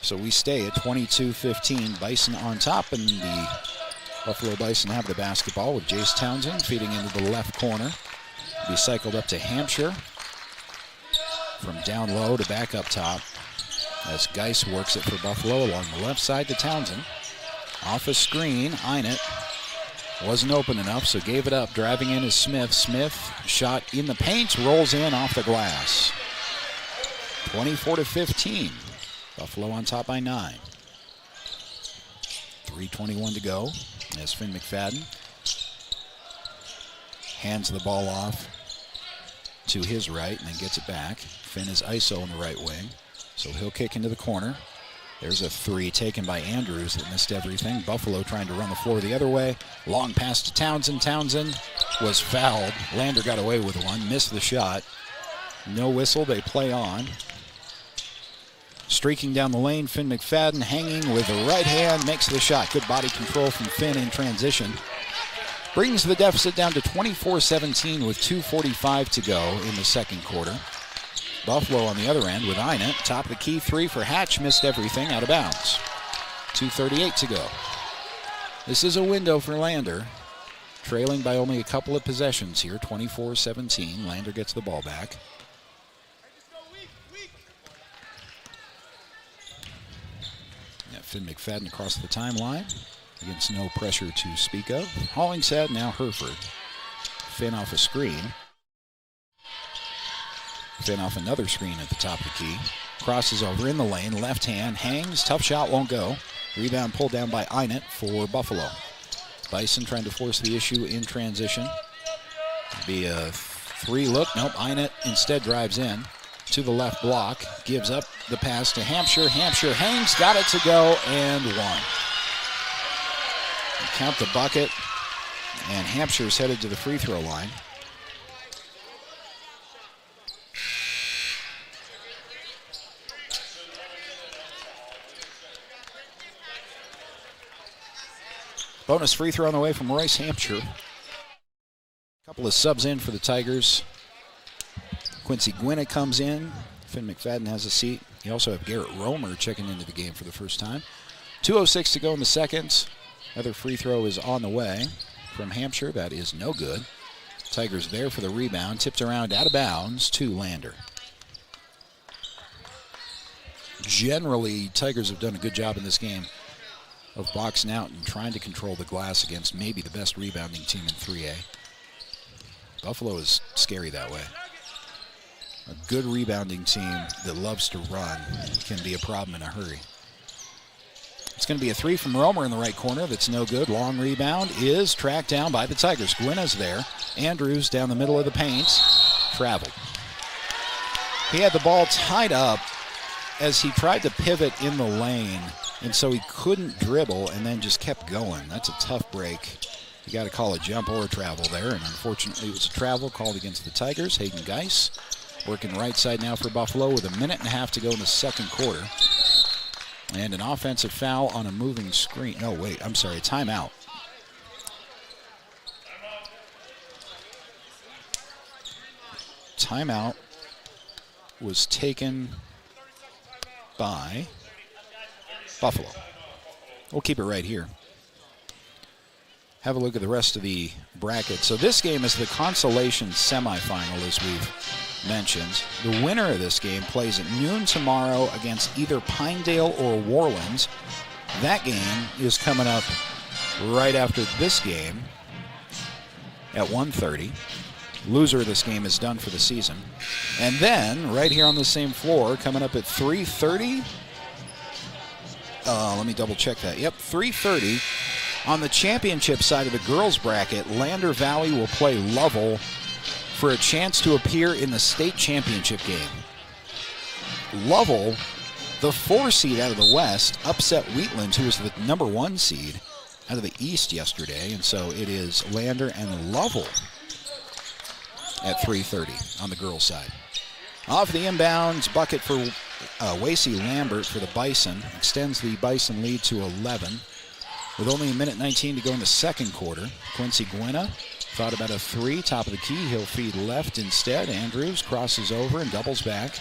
So we stay at 22-15. Bison on top, and the Buffalo Bison have the basketball with Jace Townsend feeding into the left corner. Be cycled up to Hampshire. From down low to back up top, as Geist works it for Buffalo along the left side to Townsend. Off a screen, Einert wasn't open enough, so gave it up. Driving in is Smith. Smith, shot in the paint, rolls in off the glass. 24-15. Buffalo on top by 9. 3:21 to go as Finn McFadden hands the ball off to his right and then gets it back. Finn is ISO in the right wing, so he'll kick into the corner. There's a 3 taken by Andrews that missed everything. Buffalo trying to run the floor the other way. Long pass to Townsend. Townsend was fouled. Lander got away with one, missed the shot. No whistle, they play on. Streaking down the lane, Finn McFadden hanging with the right hand, makes the shot. Good body control from Finn in transition. Brings the deficit down to 24-17 with 2:45 to go in the second quarter. Buffalo on the other end with Einett. Top of the key three for Hatch. Missed everything, out of bounds. 2:38 to go. This is a window for Lander. Trailing by only a couple of possessions here, 24-17. Lander gets the ball back. Yeah, Finn McFadden across the timeline against no pressure to speak of. Hollingshead, now Hereford. Finn off a screen. Finn off another screen at the top of the key. Crosses over in the lane, left hand, hangs, tough shot, won't go. Rebound pulled down by Einett for Buffalo. Bison trying to force the issue in transition. Be a three look. Nope, Einett instead drives in to the left block. Gives up the pass to Hampshire. Hampshire hangs, got it to go, and one. Count the bucket, and Hampshire's headed to the free throw line. Bonus free throw on the way from Royce Hampshire. A couple of subs in for the Tigers. Quincy Gwynna comes in. Finn McFadden has a seat. You also have Garrett Romer checking into the game for the first time. 2:06 to go in the second. Another free throw is on the way from Hampshire. That is no good. Tigers there for the rebound. Tipped around out of bounds to Lander. Generally, Tigers have done a good job in this game of boxing out and trying to control the glass against maybe the best rebounding team in 3A. Buffalo is scary that way. A good rebounding team that loves to run can be a problem in a hurry. It's going to be a three from Romer in the right corner. That's no good. Long rebound is tracked down by the Tigers. Gwynna's there. Andrews down the middle of the paint. Traveled. He had the ball tied up as he tried to pivot in the lane, and so he couldn't dribble and then just kept going. That's a tough break. You got to call a jump or a travel there, and unfortunately it was a travel called against the Tigers. Hayden Geis working right side now for Buffalo with 1.5 minutes to go in the second quarter. And an offensive foul on a moving screen. No, wait, I'm sorry, timeout. Timeout was taken by Buffalo. We'll keep it right here. Have a look at the rest of the bracket. So this game is the consolation semifinal, as we've mentioned. The winner of this game plays at noon tomorrow against either Pinedale or Warlands. That game is coming up right after this game at 1:30. Loser of this game is done for the season. And then, right here on the same floor, coming up at 3:30. Let me double check that. Yep, 3:30. On the championship side of the girls bracket, Lander Valley will play Lovell for a chance to appear in the state championship game. Lovell, the 4 seed out of the West, upset Wheatland, who was the number 1 seed out of the East yesterday. And so it is Lander and Lovell at 3:30 on the girls' side. Off the inbounds, bucket for Wasey Lambert for the Bison. Extends the Bison lead to 11. With only 1:19 to go in the second quarter, Quincy Gwynna thought about a three, top of the key. He'll feed left instead. Andrews crosses over and doubles back.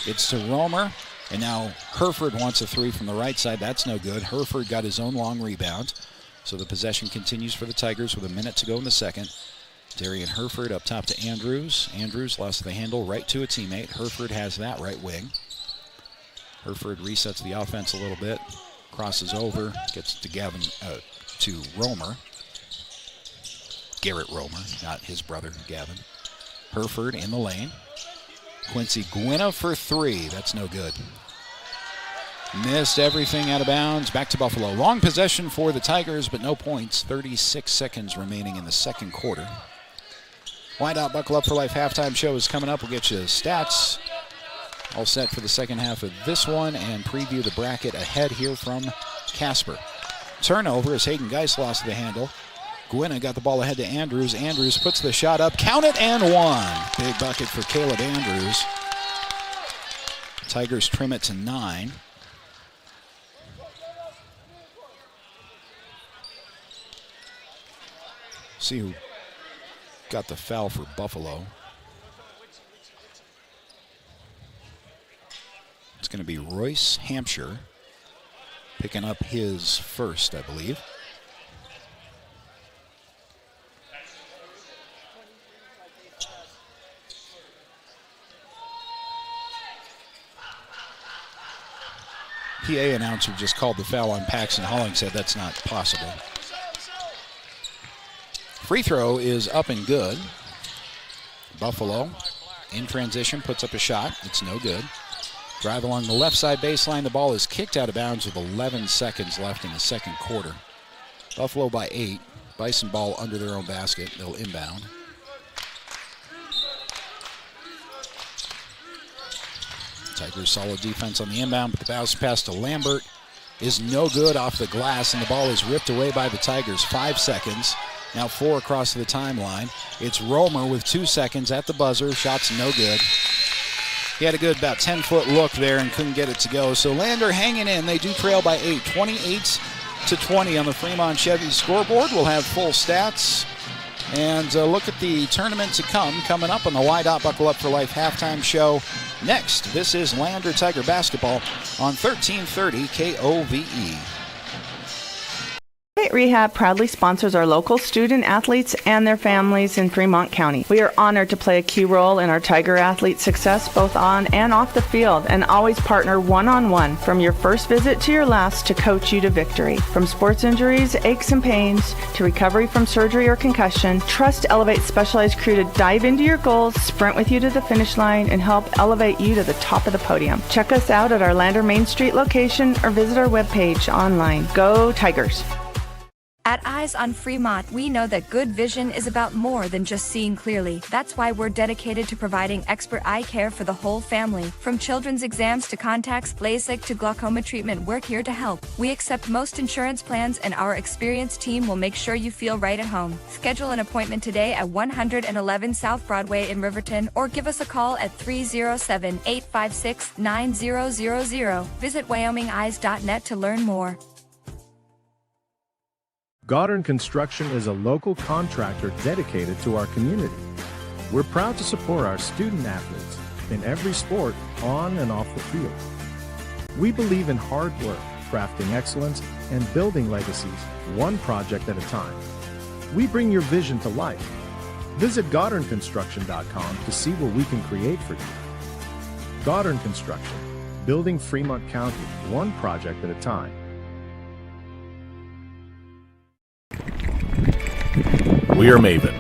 It's to Romer, and now Hereford wants a three from the right side. That's no good. Hereford got his own long rebound. So the possession continues for the Tigers with 1 minute to go in the second. Darian Hereford up top to Andrews. Andrews lost the handle right to a teammate. Hereford has that right wing. Hereford resets the offense a little bit. Crosses over, gets to Romer. Garrett Romer, not his brother, Gavin. Hereford in the lane. Quincy Gwynna for three. That's no good. Missed everything out of bounds. Back to Buffalo. Long possession for the Tigers, but no points. 36 seconds remaining in the second quarter. Wideout Buckle Up for Life halftime show is coming up. We'll get you stats. All set for the second half of this one and preview the bracket ahead here from Casper. Turnover as Hayden Geis lost the handle. Gwynna got the ball ahead to Andrews. Andrews puts the shot up. Count it and one. Big bucket for Caleb Andrews. Tigers trim it to 9. see who got the foul for Buffalo. It's going to be Royce Hampshire picking up his first, I believe. PA announcer just called the foul on Paxton Holling, said that's not possible. Free throw is up and good. Buffalo in transition puts up a shot. It's no good. Drive along the left side baseline. The ball is kicked out of bounds with 11 seconds left in the second quarter. Buffalo by 8. Bison ball under their own basket. They'll inbound. Tigers solid defense on the inbound, but the bounce pass to Lambert is no good off the glass, and the ball is ripped away by the Tigers. 5 seconds. Now 4 across the timeline. It's Romer with 2 seconds at the buzzer. Shot's no good. He had a good about 10-foot look there and couldn't get it to go. So Lander hanging in. They do trail by 8. 28-20 on the Fremont Chevy scoreboard. We'll have full stats and look at the tournament to come coming up on the Y. Buckle Up for Life halftime show next. This is Lander Tiger basketball on 1330 KOVE. Rehab proudly sponsors our local student athletes and their families in Fremont County. We are honored to play a key role in our Tiger athletes' success both on and off the field, and always partner one-on-one from your first visit to your last to coach you to victory. From sports injuries, aches and pains, to recovery from surgery or concussion, trust Elevate's specialized crew to dive into your goals, sprint with you to the finish line, and help elevate you to the top of the podium. Check us out at our Lander Main Street location or visit our webpage online. Go Tigers! At Eyes on Fremont, we know that good vision is about more than just seeing clearly. That's why we're dedicated to providing expert eye care for the whole family. From children's exams to contacts, LASIK to glaucoma treatment, we're here to help. We accept most insurance plans, and our experienced team will make sure you feel right at home. Schedule an appointment today at 111 South Broadway in Riverton, or give us a call at 307-856-9000. Visit WyomingEyes.net to learn more. Goddard Construction is a local contractor dedicated to our community. We're proud to support our student athletes in every sport on and off the field. We believe in hard work, crafting excellence, and building legacies, one project at a time. We bring your vision to life. Visit GoddardConstruction.com to see what we can create for you. Goddard Construction, building Fremont County, one project at a time. We are Maven.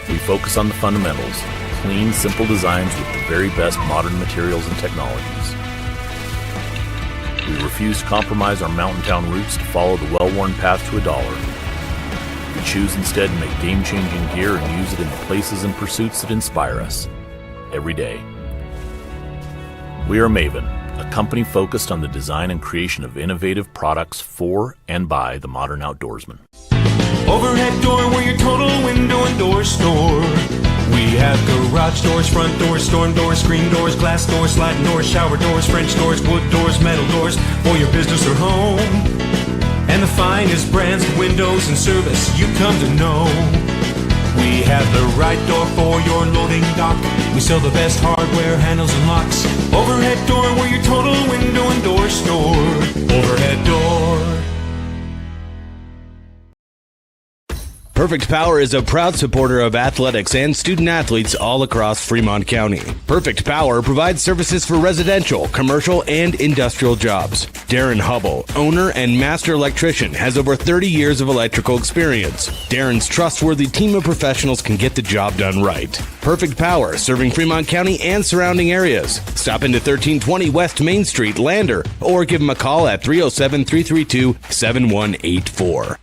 We focus on the fundamentals, clean, simple designs with the very best modern materials and technologies. We refuse to compromise our mountain town roots to follow the well-worn path to $1. We choose instead to make game-changing gear and use it in the places and pursuits that inspire us every day. We are Maven, a company focused on the design and creation of innovative products for and by the modern outdoorsman. Overhead door, we're your total window and door store. We have garage doors, front doors, storm doors, screen doors, glass doors, sliding doors, shower doors, French doors, wood doors, metal doors for your business or home. And the finest brands of windows and service you come to know. We have the right door for your loading dock. We sell the best hardware, handles, and locks. Overhead door, we're your total window and door store. Overhead door. Perfect Power is a proud supporter of athletics and student athletes all across Fremont County. Perfect Power provides services for residential, commercial, and industrial jobs. Darren Hubble, owner and master electrician, has over 30 years of electrical experience. Darren's trustworthy team of professionals can get the job done right. Perfect Power, serving Fremont County and surrounding areas. Stop into 1320 West Main Street, Lander, or give him a call at 307-332-7184.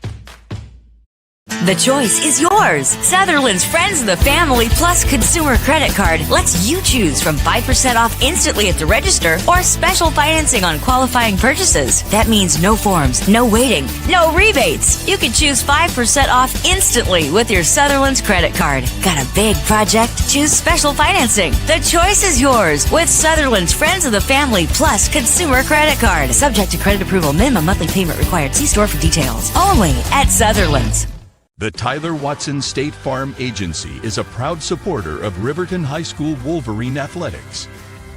The choice is yours. Sutherland's Friends of the Family Plus Consumer Credit Card lets you choose from 5% off instantly at the register or special financing on qualifying purchases. That means no forms, no waiting, no rebates. You can choose 5% off instantly with your Sutherland's credit card. Got a big project? Choose special financing. The choice is yours with Sutherland's Friends of the Family Plus Consumer Credit Card. Subject to credit approval. Minimum monthly payment required. See store for details. Only at Sutherland's. The Tyler Watson State Farm Agency is a proud supporter of Riverton High School Wolverine athletics.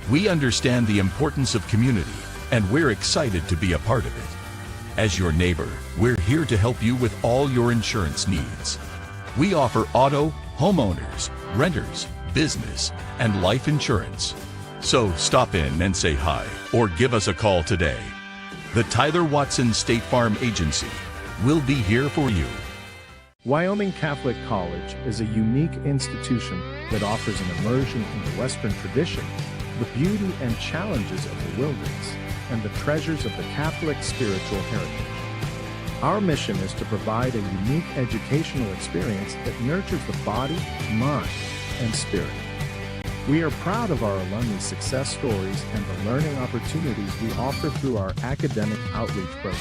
We understand the importance of community, and we're excited to be a part of it. As your neighbor, we're here to help you with all your insurance needs. We offer auto, homeowners, renters, business, and life insurance. So stop in and say hi, or give us a call today. The Tyler Watson State Farm Agency will be here for you. Wyoming Catholic College is a unique institution that offers an immersion in the Western tradition, the beauty and challenges of the wilderness, and the treasures of the Catholic spiritual heritage. Our mission is to provide a unique educational experience that nurtures the body, mind, and spirit. We are proud of our alumni success stories and the learning opportunities we offer through our academic outreach programs.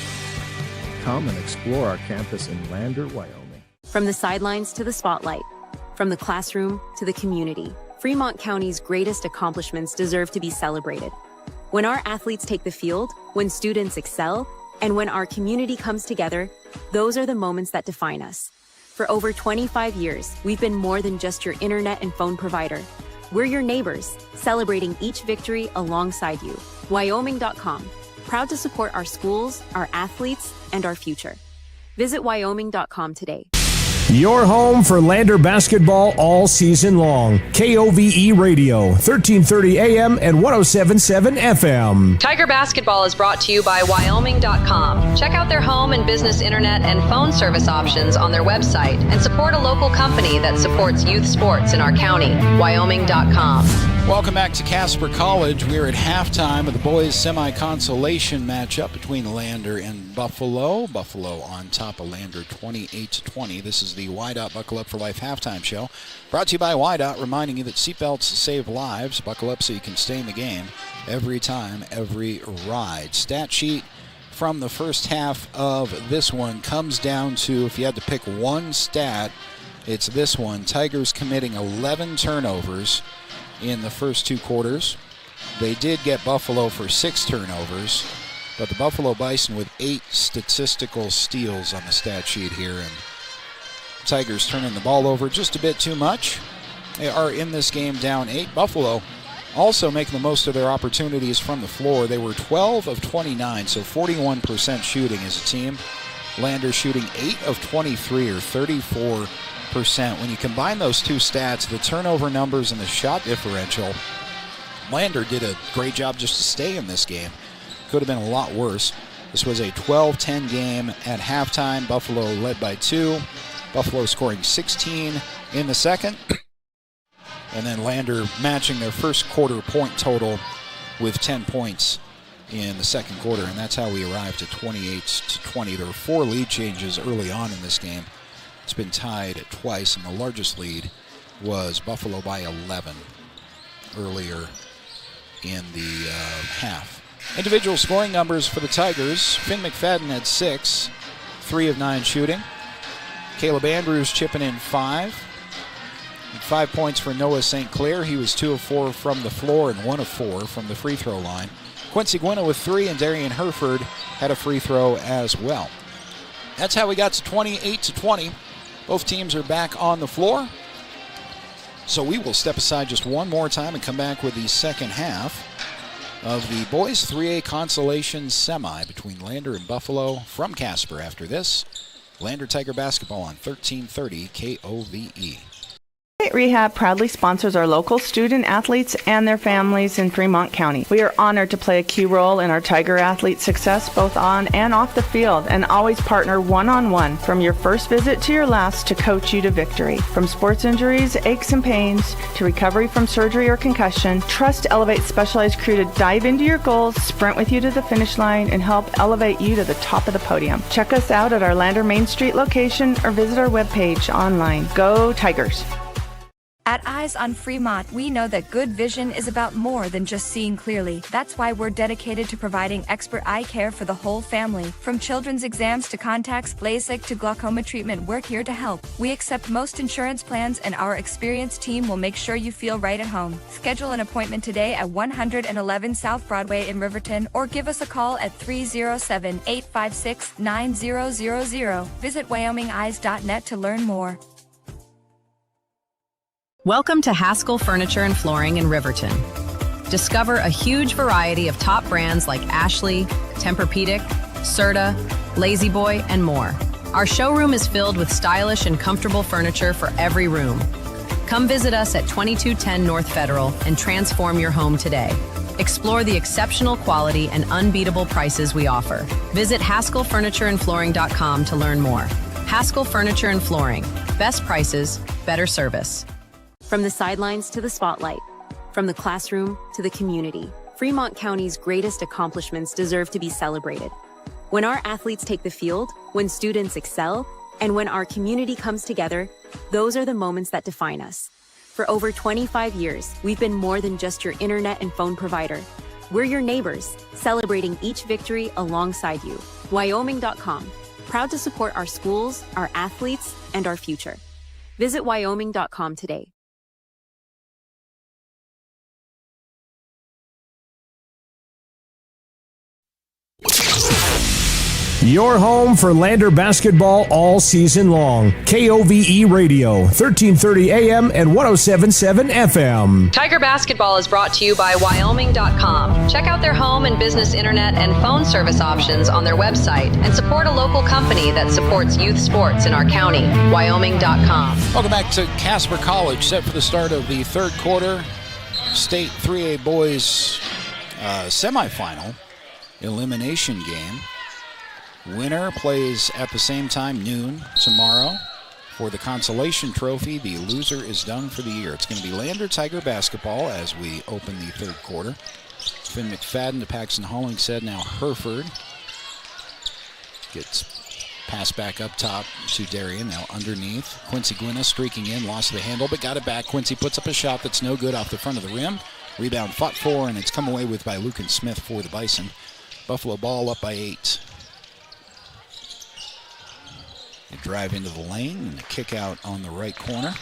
Come and explore our campus in Lander, Wyoming. From the sidelines to the spotlight, from the classroom to the community, Fremont County's greatest accomplishments deserve to be celebrated. When our athletes take the field, when students excel, and when our community comes together, those are the moments that define us. For over 25 years, we've been more than just your internet and phone provider. We're your neighbors, celebrating each victory alongside you. Wyoming.com, proud to support our schools, our athletes, and our future. Visit Wyoming.com today. Your home for Lander basketball all season long. KOVE Radio, 1330 AM and 107.7 FM. Tiger Basketball is brought to you by Wyoming.com. Check out their home and business internet and phone service options on their website and support a local company that supports youth sports in our county. Wyoming.com. Welcome back to Casper College. We're at halftime of the boys' semi-consolation matchup between Lander and Buffalo. Buffalo on top of Lander 28-20. This is the YDOT Buckle Up for Life halftime show. Brought to you by YDOT, reminding you that seatbelts save lives. Buckle up so you can stay in the game every time, every ride. Stat sheet from the first half of this one comes down to, if you had to pick one stat, it's this one. Tigers committing 11 turnovers in the first two quarters. They did get Buffalo for 6 turnovers, but the Buffalo Bison with 8 statistical steals on the stat sheet here, and Tigers turning the ball over just a bit too much. They are in this game down 8. Buffalo also making the most of their opportunities from the floor. They were 12 of 29, so 41% shooting as a team. Lander shooting 8 of 23, or 34%. When you combine those two stats, the turnover numbers and the shot differential, Lander did a great job just to stay in this game. Could have been a lot worse. This was a 12-10 game at halftime. Buffalo led by 2. Buffalo scoring 16 in the second. And then Lander matching their first quarter point total with 10 points in the second quarter. And that's how we arrived at 28-20. There were 4 lead changes early on in this game. It's been tied twice, and the largest lead was Buffalo by 11 earlier in the half. Individual scoring numbers for the Tigers. Finn McFadden had 6, 3 of 9 shooting. Caleb Andrews chipping in 5. 5 points for Noah St. Clair. He was 2 of 4 from the floor and 1 of 4 from the free throw line. Quincy Gwynna with 3, and Darian Herford had a free throw as well. That's how we got to 28-20. Both teams are back on the floor. So we will step aside just one more time and come back with the second half of the boys 3A consolation semi between Lander and Buffalo from Casper after this. Lander Tiger basketball on 1330 KOVE. Rehab proudly sponsors our local student athletes and their families in Fremont County. We are honored to play a key role in our Tiger athletes' success both on and off the field, and always partner one-on-one from your first visit to your last to coach you to victory. From sports injuries, aches and pains, to recovery from surgery or concussion, trust Elevate's specialized crew to dive into your goals, sprint with you to the finish line, and help elevate you to the top of the podium. Check us out at our Lander Main Street location or visit our webpage online. Go Tigers! At Eyes on Fremont, we know that good vision is about more than just seeing clearly. That's why we're dedicated to providing expert eye care for the whole family. From children's exams to contacts, LASIK to glaucoma treatment, we're here to help. We accept most insurance plans, and our experienced team will make sure you feel right at home. Schedule an appointment today at 111 South Broadway in Riverton, or give us a call at 307-856-9000. Visit WyomingEyes.net to learn more. Welcome to Haskell Furniture and Flooring in Riverton. Discover a huge variety of top brands like Ashley, Tempur-Pedic, Serta, Lazy Boy, and more. Our showroom is filled with stylish and comfortable furniture for every room. Come visit us at 2210 North Federal and transform your home today. Explore the exceptional quality and unbeatable prices we offer. Visit HaskellFurnitureandFlooring.com to learn more. Haskell Furniture and Flooring. Best prices, better service. From the sidelines to the spotlight, from the classroom to the community, Fremont County's greatest accomplishments deserve to be celebrated. When our athletes take the field, when students excel, and when our community comes together, those are the moments that define us. For over 25 years, we've been more than just your internet and phone provider. We're your neighbors, celebrating each victory alongside you. Wyoming.com, proud to support our schools, our athletes, and our future. Visit Wyoming.com today. Your home for Lander basketball all season long. KOVE Radio, 1330 AM and 107.7 FM. Tiger Basketball is brought to you by Wyoming.com. Check out their home and business internet and phone service options on their website and support a local company that supports youth sports in our county. Wyoming.com. Welcome back to Casper College, set for the start of the third quarter. State 3A boys semifinal elimination game. Winner plays at the same time, noon, tomorrow. For the consolation trophy, the loser is done for the year. It's going to be Lander Tiger basketball as we open the third quarter. Finn McFadden to Paxton Hollingshead, now Hereford. Gets passed back up top to Darien, now underneath. Quincy Gwynna streaking in, lost the handle, but got it back. Quincy puts up a shot that's no good off the front of the rim. Rebound fought for, and it's come away with by Lucan Smith for the Bison. Buffalo ball up by 8. They drive into the lane and a kick out on the right corner.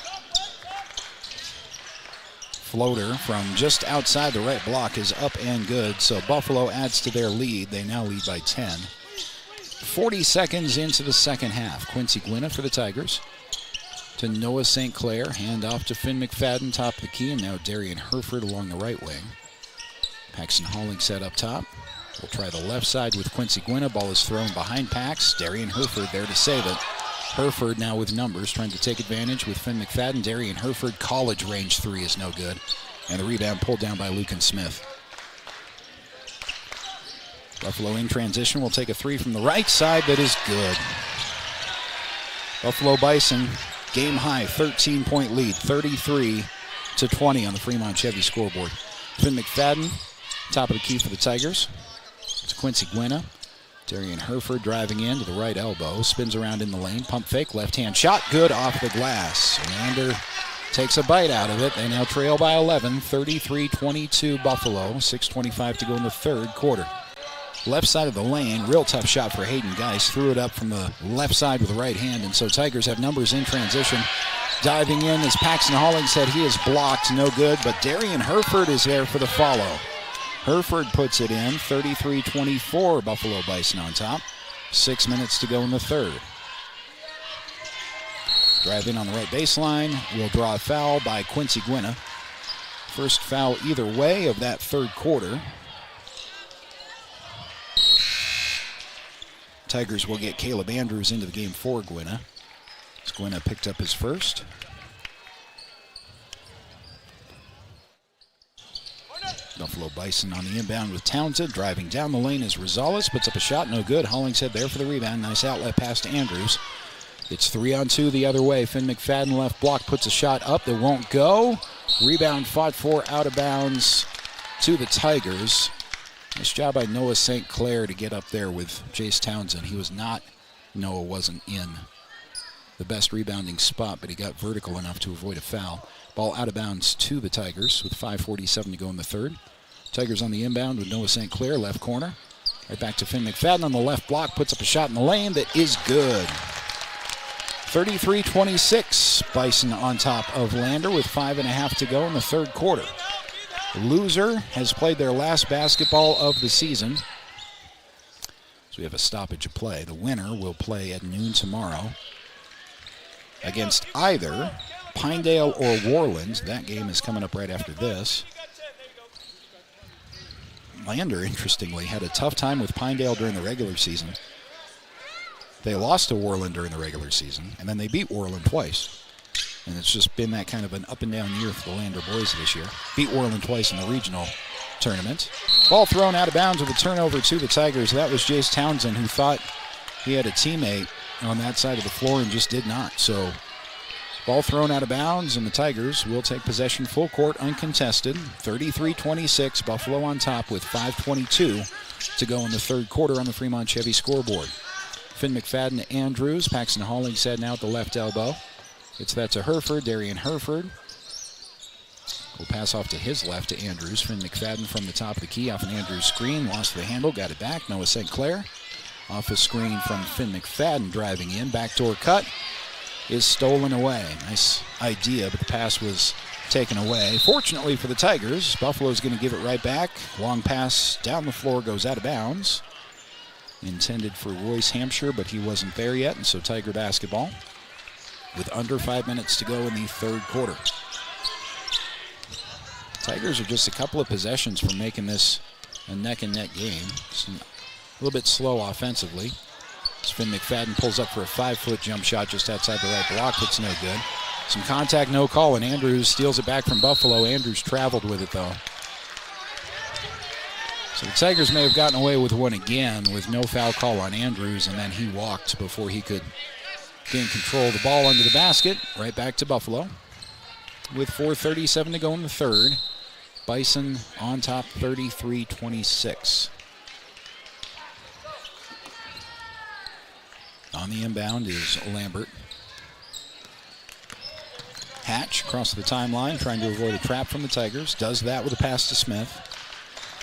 Floater from just outside the right block is up and good, so Buffalo adds to their lead. They now lead by 10. 40 seconds into the second half. Quincy Gwynna for the Tigers. To Noah St. Clair, hand off to Finn McFadden, top of the key, and now Darian Hereford along the right wing. Paxton Hollingshead up top. We'll try the left side with Quincy Gwynna. Ball is thrown behind Pax. Darian Hereford there to save it. Hereford now with numbers, trying to take advantage with Finn McFadden. Darian Hereford, college range three is no good. And the rebound pulled down by Lucan Smith. Buffalo in transition will take a three from the right side that is good. Buffalo Bison, game high, 13-point lead, 33-20 on the Fremont Chevy scoreboard. Finn McFadden, top of the key for the Tigers. It's Quincy Gwynna. Darian Hereford driving in to the right elbow. Spins around in the lane. Pump fake. Left-hand shot. Good off the glass. Lander takes a bite out of it. They now trail by 11. 33-22 Buffalo. 6:25 to go in the third quarter. Left side of the lane. Real tough shot for Hayden Geis. Threw it up from the left side with the right hand. And so Tigers have numbers in transition. Diving in is Paxton Hollingshead. He is blocked. No good. But Darian Hereford is there for the follow. Hereford puts it in, 33-24, Buffalo Bison on top. 6 minutes to go in the third. Drive in on the right baseline. Will draw a foul by Quincy Gwynna. First foul either way of that third quarter. Tigers will get Caleb Andrews into the game for Gwynna. As Gwynna picked up his first. Buffalo Bison on the inbound with Townsend. Driving down the lane is Rosales. Puts up a shot, no good. Hollingshead there for the rebound. Nice outlet pass to Andrews. It's 3-on-2 the other way. Finn McFadden left block puts a shot up that won't go. Rebound fought for out of bounds to the Tigers. Nice job by Noah St. Clair to get up there with Jace Townsend. Noah wasn't in the best rebounding spot, but he got vertical enough to avoid a foul. Ball out of bounds to the Tigers with 5:47 to go in the third. Tigers on the inbound with Noah St. Clair, left corner. Right back to Finn McFadden on the left block, puts up a shot in the lane that is good. 33-26, Bison on top of Lander with 5.5 to go in the third quarter. The loser has played their last basketball of the season. So we have a stoppage of play. The winner will play at noon tomorrow against either Pinedale or Worland. That game is coming up right after this. Lander, interestingly, had a tough time with Pinedale during the regular season. They lost to Worland during the regular season, and then they beat Worland twice. And it's just been that kind of an up and down year for the Lander boys this year. Beat Worland twice in the regional tournament. Ball thrown out of bounds with a turnover to the Tigers. That was Jace Townsend, who thought he had a teammate on that side of the floor and just did not. So ball thrown out of bounds, and the Tigers will take possession full court uncontested. 33-26, Buffalo on top with 5:22 to go in the third quarter on the Fremont Chevy scoreboard. Finn McFadden to Andrews. Paxton Hollingshead now at the left elbow. Gets that to Herford. Darian Herford will pass off to his left to Andrews. Finn McFadden from the top of the key off an Andrews screen. Lost the handle, got it back. Noah St. Clair off a screen from Finn McFadden driving in. Backdoor cut is stolen away. Nice idea, but the pass was taken away. Fortunately for the Tigers, Buffalo's going to give it right back. Long pass down the floor goes out of bounds. Intended for Royce Hampshire, but he wasn't there yet, and so Tiger basketball with under 5 minutes to go in the third quarter. Tigers are just a couple of possessions from making this a neck-and-neck game. It's a little bit slow offensively. Finn McFadden pulls up for a 5-foot jump shot just outside the right block. That's no good. Some contact, no call, and Andrews steals it back from Buffalo. Andrews traveled with it, though. So the Tigers may have gotten away with one again with no foul call on Andrews, and then he walked before he could gain control of the ball under the basket. Right back to Buffalo with 4:37 to go in the third. Bison on top 33-26. On the inbound is Lambert. Hatch across the timeline trying to avoid a trap from the Tigers. Does that with a pass to Smith.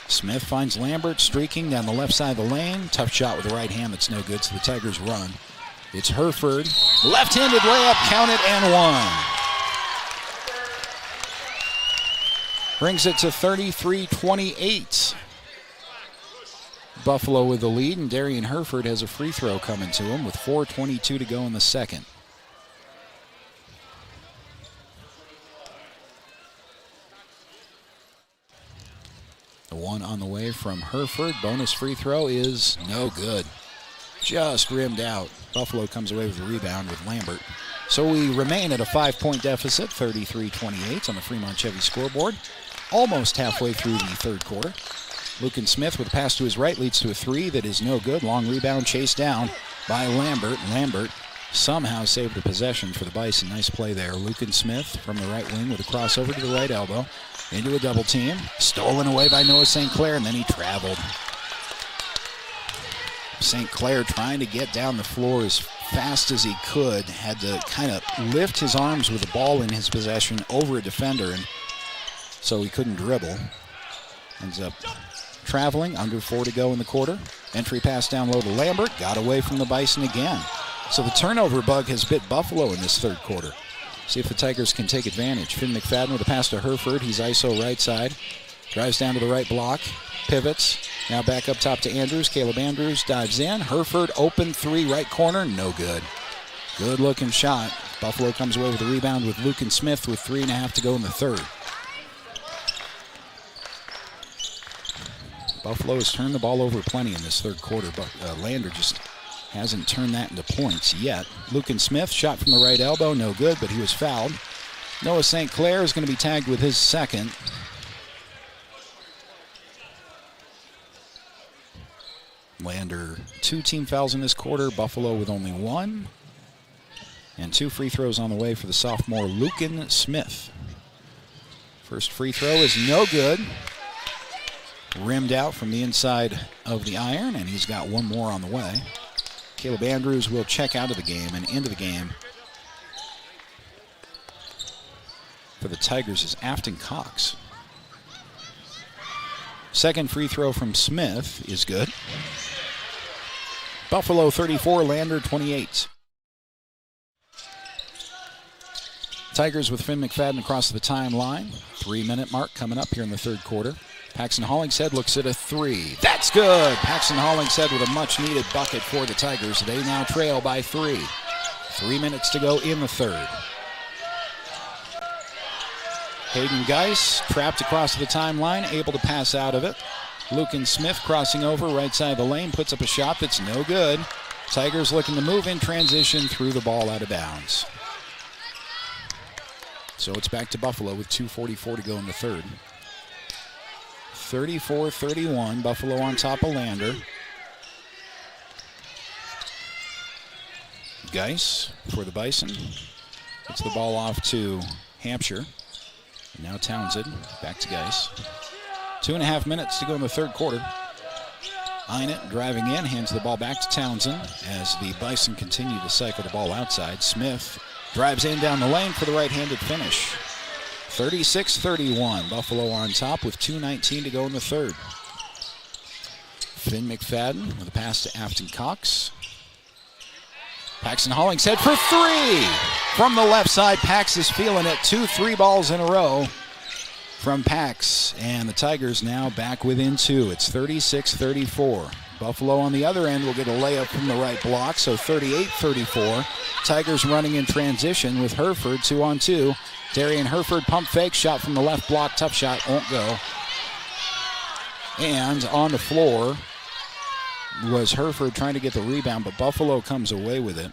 Smith finds Lambert streaking down the left side of the lane. Tough shot with the right hand that's no good, so the Tigers run. It's Herford. Left-handed layup, count it, and one. Brings it to 33-28. Buffalo with the lead, and Darian Herford has a free throw coming to him with 4:22 to go in the second. The one on the way from Herford. Bonus free throw is no good. Just rimmed out. Buffalo comes away with a rebound with Lambert. So we remain at a 5-point deficit, 33-28 on the Fremont Chevy scoreboard. Almost halfway through the third quarter. Lucan Smith with a pass to his right leads to a three that is no good. Long rebound chased down by Lambert. Lambert somehow saved the possession for the Bison. Nice play there. Lucan Smith from the right wing with a crossover to the right elbow. Into a double team. Stolen away by Noah St. Clair, and then he traveled. St. Clair trying to get down the floor as fast as he could. Had to kind of lift his arms with the ball in his possession over a defender, and so he couldn't dribble. Ends up traveling. Under 4 to go in the quarter. Entry pass down low to Lambert. Got away from the Bison again. So the turnover bug has bit Buffalo in this third quarter. See if the Tigers can take advantage. Finn McFadden with a pass to Herford. He's ISO right side. Drives down to the right block. Pivots. Now back up top to Andrews. Caleb Andrews dives in. Herford open three right corner. No good. Good looking shot. Buffalo comes away with a rebound with Lucan Smith with 3.5 to go in the third. Buffalo has turned the ball over plenty in this third quarter, but Lander just hasn't turned that into points yet. Lucan Smith shot from the right elbow, no good, but he was fouled. Noah St. Clair is going to be tagged with his second. Lander 2 team fouls in this quarter, Buffalo with only 1. And 2 free throws on the way for the sophomore Lucan Smith. First free throw is no good. Rimmed out from the inside of the iron, and he's got one more on the way. Caleb Andrews will check out of the game and into the game. for the Tigers is Afton Cox. Second free throw from Smith is good. Buffalo 34, Lander 28. Tigers with Finn McFadden across the timeline. 3-minute mark coming up here in the third quarter. Paxton Hollingshead looks at a three. That's good. Paxton Hollingshead with a much-needed bucket for the Tigers. They now trail by 3. 3 minutes to go in the third. Hayden Geis trapped across the timeline, able to pass out of it. Lucan Smith crossing over right side of the lane, puts up a shot that's no good. Tigers looking to move in transition, threw the ball out of bounds. So it's back to Buffalo with 2:44 to go in the third. 34-31, Buffalo on top of Lander. Geis for the Bison. Gets the ball off to Hampshire. And now Townsend, back to Geis. 2.5 minutes to go in the third quarter. Einert driving in, hands the ball back to Townsend as the Bison continue to cycle the ball outside. Smith drives in down the lane for the right-handed finish. 36-31, Buffalo on top with 2:19 to go in the third. Finn McFadden with a pass to Afton Cox. Paxton Hollingshead for 3! From the left side, Pax is feeling it. 2 3-balls in a row from Pax. And the Tigers now back within 2. It's 36-34. Buffalo on the other end will get a layup from the right block, so 38-34. Tigers running in transition with Herford 2-on-2. Darian Herford pump fake, shot from the left block, tough shot, won't go. And on the floor was Herford trying to get the rebound, but Buffalo comes away with it.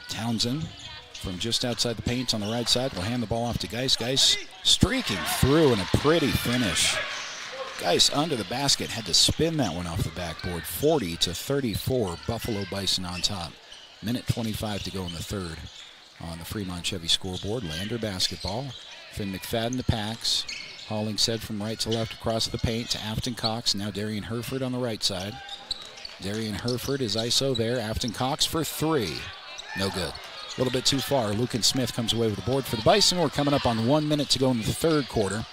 Townsend from just outside the paint on the right side will hand the ball off to Geis. Geis streaking through in a pretty finish. Geis under the basket, had to spin that one off the backboard. 40-34, Buffalo Bison on top. Minute 25 to go in the third. On the Fremont Chevy scoreboard, Lander basketball. Finn McFadden to Pax. Hollingshead from right to left across the paint to Afton Cox. Now Darian Herford on the right side. Darian Herford is ISO there. Afton Cox for 3. No good. A little bit too far. Lucan Smith comes away with the board for the Bison. We're coming up on 1 minute to go in the third quarter.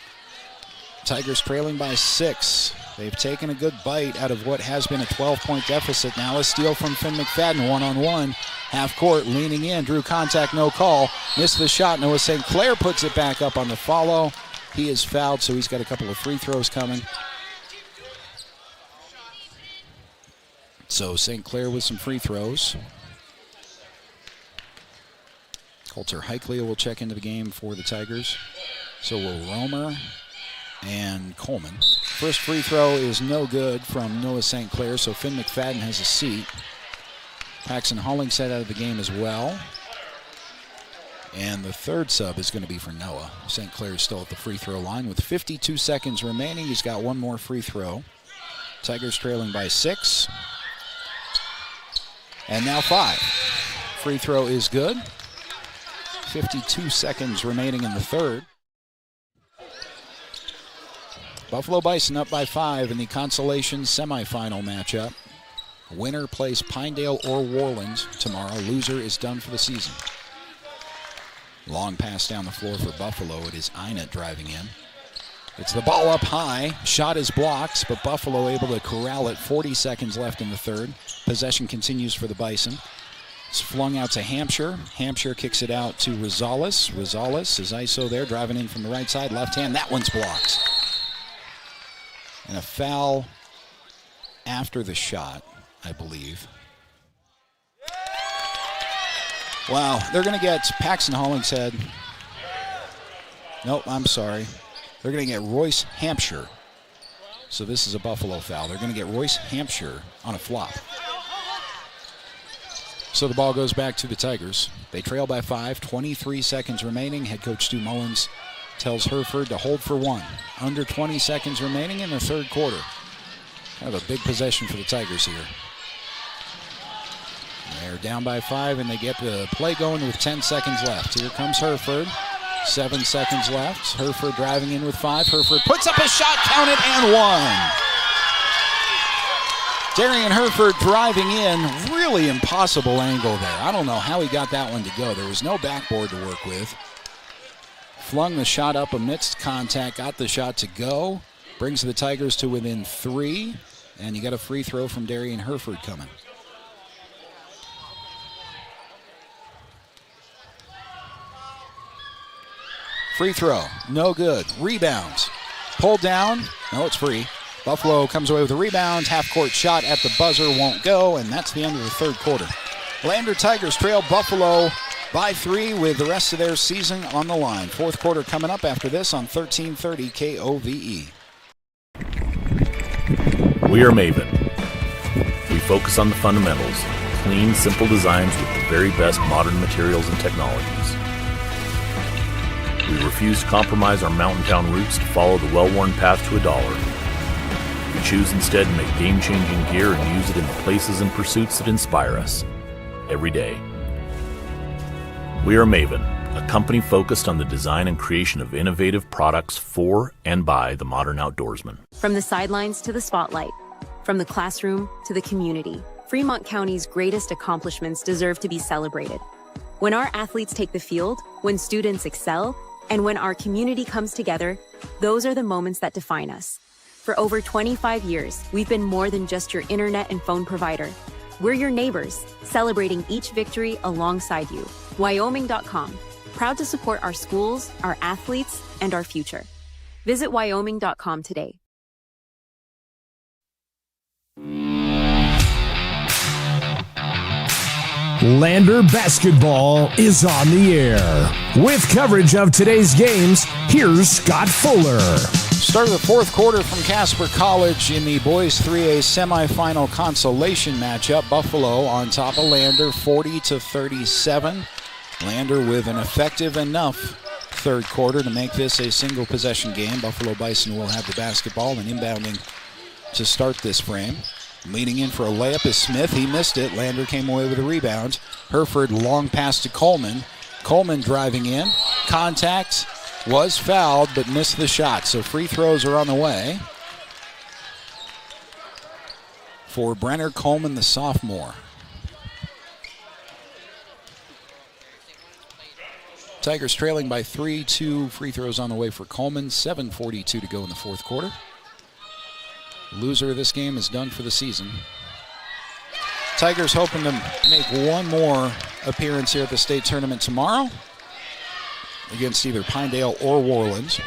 Tigers trailing by 6. They've taken a good bite out of what has been a 12-point deficit. Now a steal from Finn McFadden, one-on-one. Half court, leaning in, drew contact, no call. Missed the shot. Noah St. Clair puts it back up on the follow. He is fouled, so he's got a couple of free throws coming. So St. Clair with some free throws. Coulter Heikley will check into the game for the Tigers. So will Romer and Coleman. First free throw is no good from Noah St. Clair, so Finn McFadden has a seat. Paxton Hollingshead out of the game as well. And the third sub is going to be for Noah. St. Clair is still at the free throw line with 52 seconds remaining. He's got one more free throw. Tigers trailing by 6. And now 5. Free throw is good. 52 seconds remaining in the third. Buffalo Bison up by 5 in the consolation semifinal matchup. Winner plays Pinedale or Worland tomorrow. Loser is done for the season. Long pass down the floor for Buffalo. It is Einert driving in. It's the ball up high. Shot is blocked, but Buffalo able to corral it. 40 seconds left in the third. Possession continues for the Bison. It's flung out to Hampshire. Hampshire kicks it out to Rosales. Rosales is ISO there, driving in from the right side. Left hand, that one's blocked. And a foul after the shot, I believe. Wow, they're going to get Paxton Hollingshead. Nope, I'm sorry. They're going to get Royce Hampshire. So this is a Buffalo foul. They're going to get Royce Hampshire on a flop. So the ball goes back to the Tigers. They trail by 5, 23 seconds remaining. Head coach Stu Mullins tells Herford to hold for 1. Under 20 seconds remaining in the third quarter. Kind of a big possession for the Tigers here. They're down by 5, and they get the play going with 10 seconds left. Here comes Herford. 7 seconds left. Herford driving in with 5. Herford puts up a shot, counted, and 1. Darian Herford driving in. Really impossible angle there. I don't know how he got that one to go. There was no backboard to work with. Flung the shot up amidst contact. Got the shot to go. Brings the Tigers to within 3. And you got a free throw from Darian Herford coming. Free throw, no good. Rebounds, pulled down. No, it's free. Buffalo comes away with a rebound. Half-court shot at the buzzer won't go, and that's the end of the third quarter. Lander Tigers trail Buffalo by 3 with the rest of their season on the line. Fourth quarter coming up after this on 1330 KOVE. We are Maven. We focus on the fundamentals, clean, simple designs with the very best modern materials and technologies. We refuse to compromise our mountain town roots to follow the well-worn path to $1. We choose instead to make game-changing gear and use it in the places and pursuits that inspire us every day. We are Maven, a company focused on the design and creation of innovative products for and by the modern outdoorsman. From the sidelines to the spotlight, from the classroom to the community, Fremont County's greatest accomplishments deserve to be celebrated. When our athletes take the field, when students excel, and when our community comes together, those are the moments that define us. For over 25 years, we've been more than just your internet and phone provider. We're your neighbors, celebrating each victory alongside you. Wyoming.com, proud to support our schools, our athletes, and our future. Visit Wyoming.com today. Lander basketball is on the air. With coverage of today's games, here's Scott Fuller. Start of the fourth quarter from Casper College in the boys 3A semifinal consolation matchup. Buffalo on top of Lander, 40-37. Lander with an effective enough third quarter to make this a single possession game. Buffalo Bison will have the basketball and inbounding to start this frame. Leaning in for a layup is Smith. He missed it. Lander came away with a rebound. Herford long pass to Coleman. Coleman driving in. Contact, was fouled but missed the shot. So free throws are on the way for Brenner Coleman, the sophomore. Tigers trailing by 3, 2 free throws on the way for Coleman. 7:42 to go in the fourth quarter. Loser of this game is done for the season. Tigers hoping to make one more appearance here at the state tournament tomorrow against either Pinedale or Worland.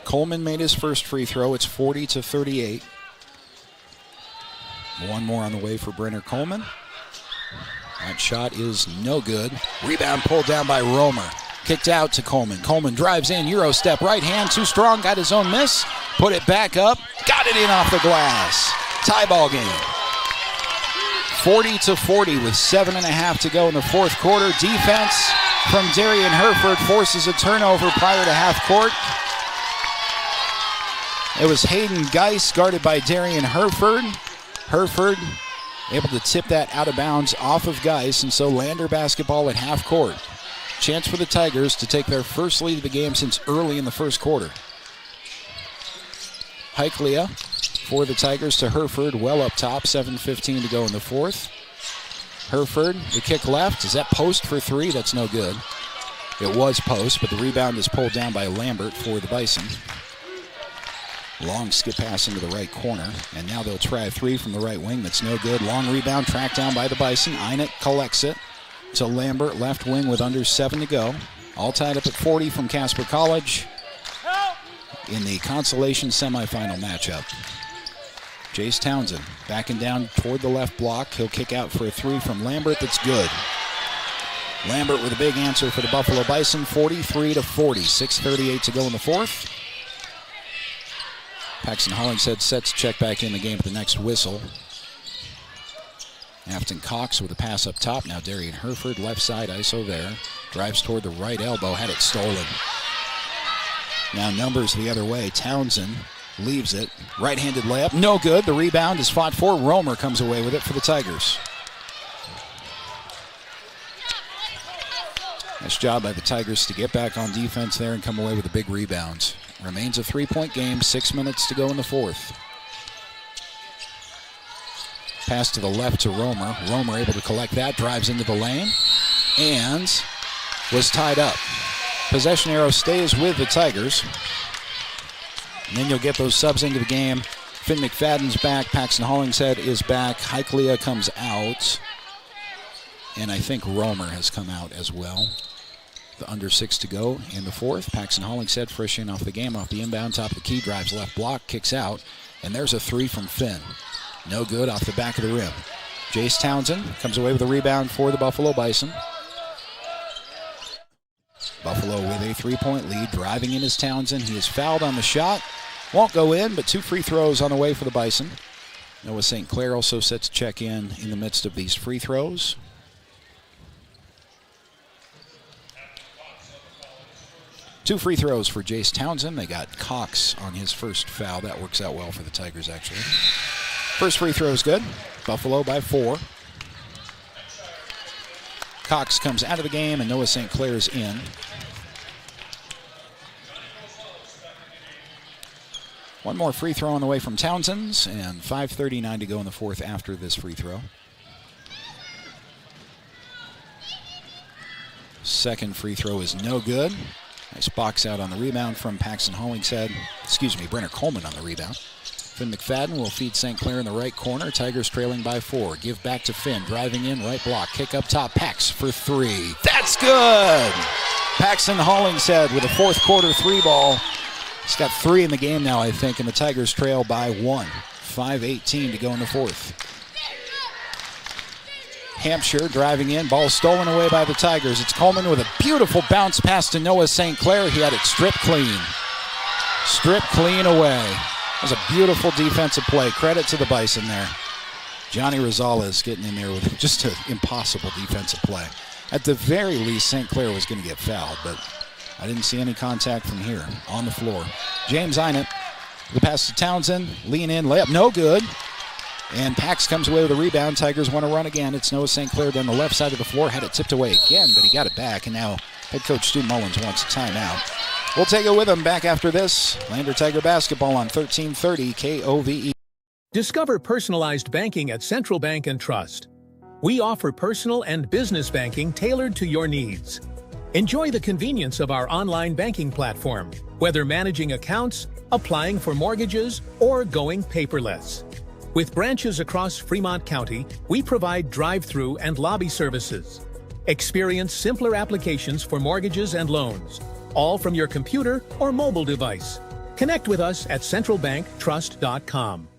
Coleman made his first free throw. It's 40-38. One more on the way for Brenner Coleman. That shot is no good. Rebound pulled down by Romer. Kicked out to Coleman. Coleman drives in, Euro step, right hand, too strong, got his own miss. Put it back up, got it in off the glass. Tie ball game. 40-40 with 7.5 to go in the fourth quarter. Defense from Darian Herford forces a turnover prior to half court. It was Hayden Geis guarded by Darian Herford. Herford able to tip that out of bounds off of Geis, and so Lander basketball at half court. Chance for the Tigers to take their first lead of the game since early in the first quarter. Heiklea for the Tigers to Herford, well up top, 7:15 to go in the fourth. Herford, the kick left. Is that post for 3? That's no good. It was post, but the rebound is pulled down by Lambert for the Bison. Long skip pass into the right corner, and now they'll try a 3 from the right wing. That's no good. Long rebound tracked down by the Bison. Einert collects it to Lambert, left wing with under 7 to go. All tied up at 40 from Casper College in the consolation semifinal matchup. Jace Townsend backing down toward the left block. He'll kick out for a 3 from Lambert. That's good. Lambert with a big answer for the Buffalo Bison, 43-40. 6:38 to go in the fourth. Paxton Hollingshead sets check back in the game at the next whistle. Afton Cox with a pass up top. Now Darian Herford, left side ISO there. Drives toward the right elbow, had it stolen. Now numbers the other way. Townsend leaves it. Right-handed layup, no good. The rebound is fought for. Romer comes away with it for the Tigers. Nice job by the Tigers to get back on defense there and come away with a big rebound. Remains a 3-point game, 6 minutes to go in the fourth. Pass to the left to Romer. Romer able to collect that, drives into the lane, and was tied up. Possession arrow stays with the Tigers. And then you'll get those subs into the game. Finn McFadden's back. Paxton Hollingshead is back. Heiklea comes out. And I think Romer has come out as well. The under 6 to go in the fourth. Paxton Hollingshead fresh in off the game, off the inbound, top of the key, drives left block, kicks out. And there's a three from Finn. No good, off the back of the rim. Jace Townsend comes away with a rebound for the Buffalo Bison. Buffalo with a 3-point lead. Driving in is Townsend. He is fouled on the shot. Won't go in, but 2 free throws on the way for the Bison. Noah St. Clair also set to check in the midst of these free throws. Two free throws for Jace Townsend. They got Cox on his first foul. That works out well for the Tigers, actually. First free throw is good. Buffalo by 4. Cox comes out of the game, and Noah St. Clair is in. One more free throw on the way from Townsend's, and 5:39 to go in the fourth after this free throw. Second free throw is no good. Nice box out on the rebound from Paxton Hollingshead. Brenner Coleman on the rebound. Finn McFadden will feed St. Clair in the right corner. Tigers trailing by 4. Give back to Finn. Driving in, right block. Kick up top. Pax for 3. That's good! Paxton Hollingshead with a fourth quarter 3 ball. He's got 3 in the game now, I think, and the Tigers trail by 1. 5:18 to go in the fourth. Hampshire driving in. Ball stolen away by the Tigers. It's Coleman with a beautiful bounce pass to Noah St. Clair. He had it stripped clean. Stripped clean away. That was a beautiful defensive play. Credit to the Bison there. Johnny Rosales getting in there with just an impossible defensive play. At the very least, St. Clair was going to get fouled, but I didn't see any contact from here on the floor. James Einert, the pass to Townsend. Lean in, layup, no good. And Pax comes away with a rebound. Tigers want to run again. It's Noah St. Clair down the left side of the floor. Had it tipped away again, but he got it back. And now head coach Stu Mullins wants a timeout. We'll take it with him back after this. Lander Tiger basketball on 1330 KOVE. Discover personalized banking at Central Bank and Trust. We offer personal and business banking tailored to your needs. Enjoy the convenience of our online banking platform, whether managing accounts, applying for mortgages, or going paperless. With branches across Fremont County, we provide drive-through and lobby services. Experience simpler applications for mortgages and loans, all from your computer or mobile device. Connect with us at centralbanktrust.com.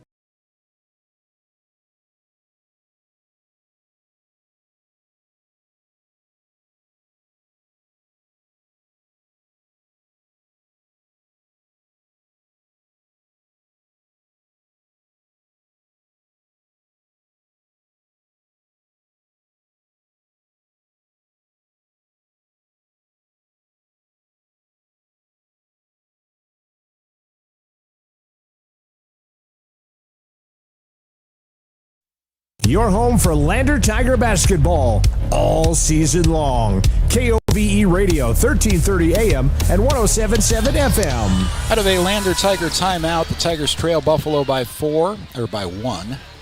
Your home for Lander Tiger basketball all season long. KOVE Radio, 1330 AM and 107.7 FM. Out of a Lander Tiger timeout, the Tigers trail Buffalo by 1.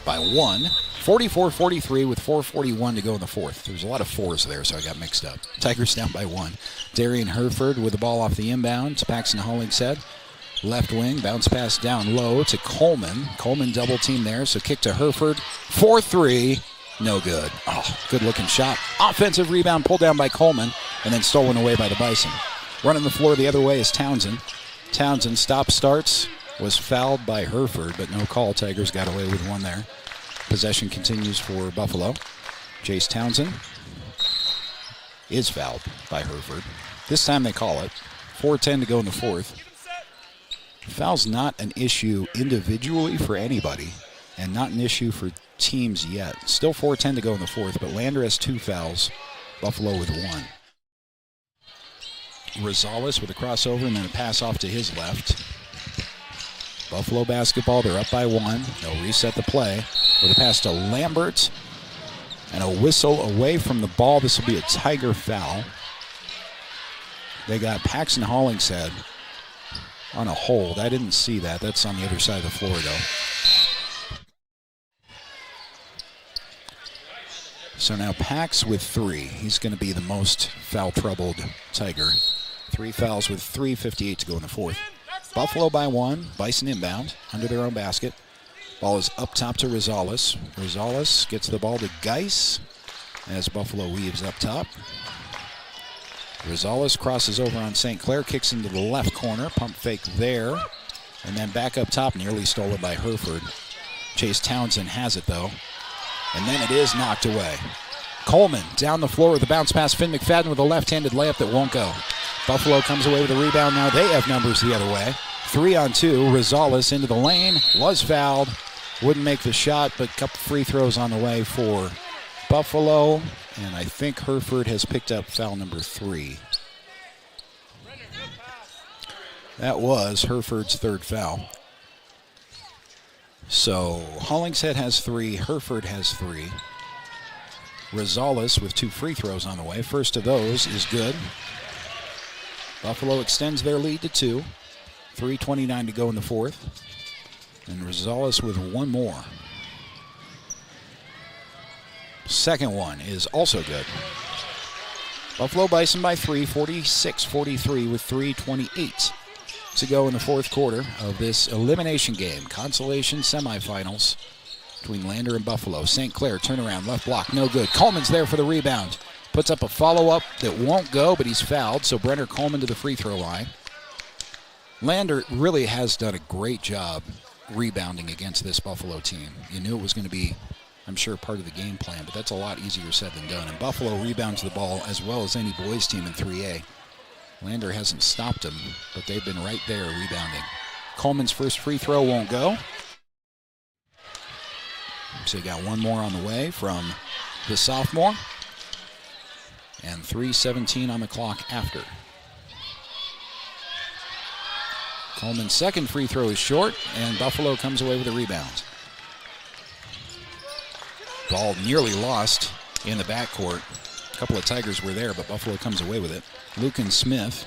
44-43 with 4:41 to go in the fourth. There's a lot of 4s there, so I got mixed up. Tigers down by 1. Darian Herford with the ball off the inbound to Paxton Hollingshead. Left wing, bounce pass down low to Coleman. Coleman double team there, so kick to Herford. 4-3, no good. Oh, good looking shot. Offensive rebound pulled down by Coleman and then stolen away by the Bison. Running the floor the other way is Townsend. Townsend starts, was fouled by Herford, but no call. Tigers got away with one there. Possession continues for Buffalo. Jace Townsend is fouled by Herford. This time they call it. 4:10 to go in the fourth. Foul's not an issue individually for anybody, and not an issue for teams yet. Still 4:10 to go in the fourth, but Lander has 2 fouls, Buffalo with 1. Rosales with a crossover and then a pass off to his left. Buffalo basketball, they're up by 1. They'll reset the play with a pass to Lambert and a whistle away from the ball. This will be a Tiger foul. They got Paxton Hollingshead on a hold. I didn't see that. That's on the other side of the floor, though. So now Pax with 3. He's going to be the most foul-troubled Tiger. 3 fouls with 3:58 to go in the fourth. Buffalo by 1. Bison inbound under their own basket. Ball is up top to Rosales. Rosales gets the ball to Geis as Buffalo weaves up top. Rosales crosses over on St. Clair, kicks into the left corner. Pump fake there. And then back up top, nearly stolen by Hereford. Chase Townsend has it, though. And then it is knocked away. Coleman down the floor with a bounce pass. Finn McFadden with a left-handed layup that won't go. Buffalo comes away with a rebound. Now they have numbers the other way. 3-on-2. Rosales into the lane. Was fouled. Wouldn't make the shot, but a couple free throws on the way for Buffalo. And I think Hereford has picked up foul number 3. That was Hereford's third foul. So Hollingshead has 3, Hereford has 3. Rosales with 2 free throws on the way. First of those is good. Buffalo extends their lead to 2. 3:29 to go in the fourth. And Rosales with 1 more. Second one is also good. Buffalo Bison by 3, 46-43 with 3:28 to go in the fourth quarter of this elimination game. Consolation semifinals between Lander and Buffalo. St. Clair turnaround, left block, no good. Coleman's there for the rebound. Puts up a follow-up that won't go, but he's fouled, so Brenner Coleman to the free throw line. Lander really has done a great job rebounding against this Buffalo team. You knew it was going to be, I'm sure, part of the game plan, but that's a lot easier said than done. And Buffalo rebounds the ball as well as any boys team in 3A. Lander hasn't stopped them, but they've been right there rebounding. Coleman's first free throw won't go. So you got 1 more on the way from the sophomore. And 3:17 on the clock after. Coleman's second free throw is short, and Buffalo comes away with a rebound. Ball nearly lost in the backcourt. A couple of Tigers were there, but Buffalo comes away with it. Lucan Smith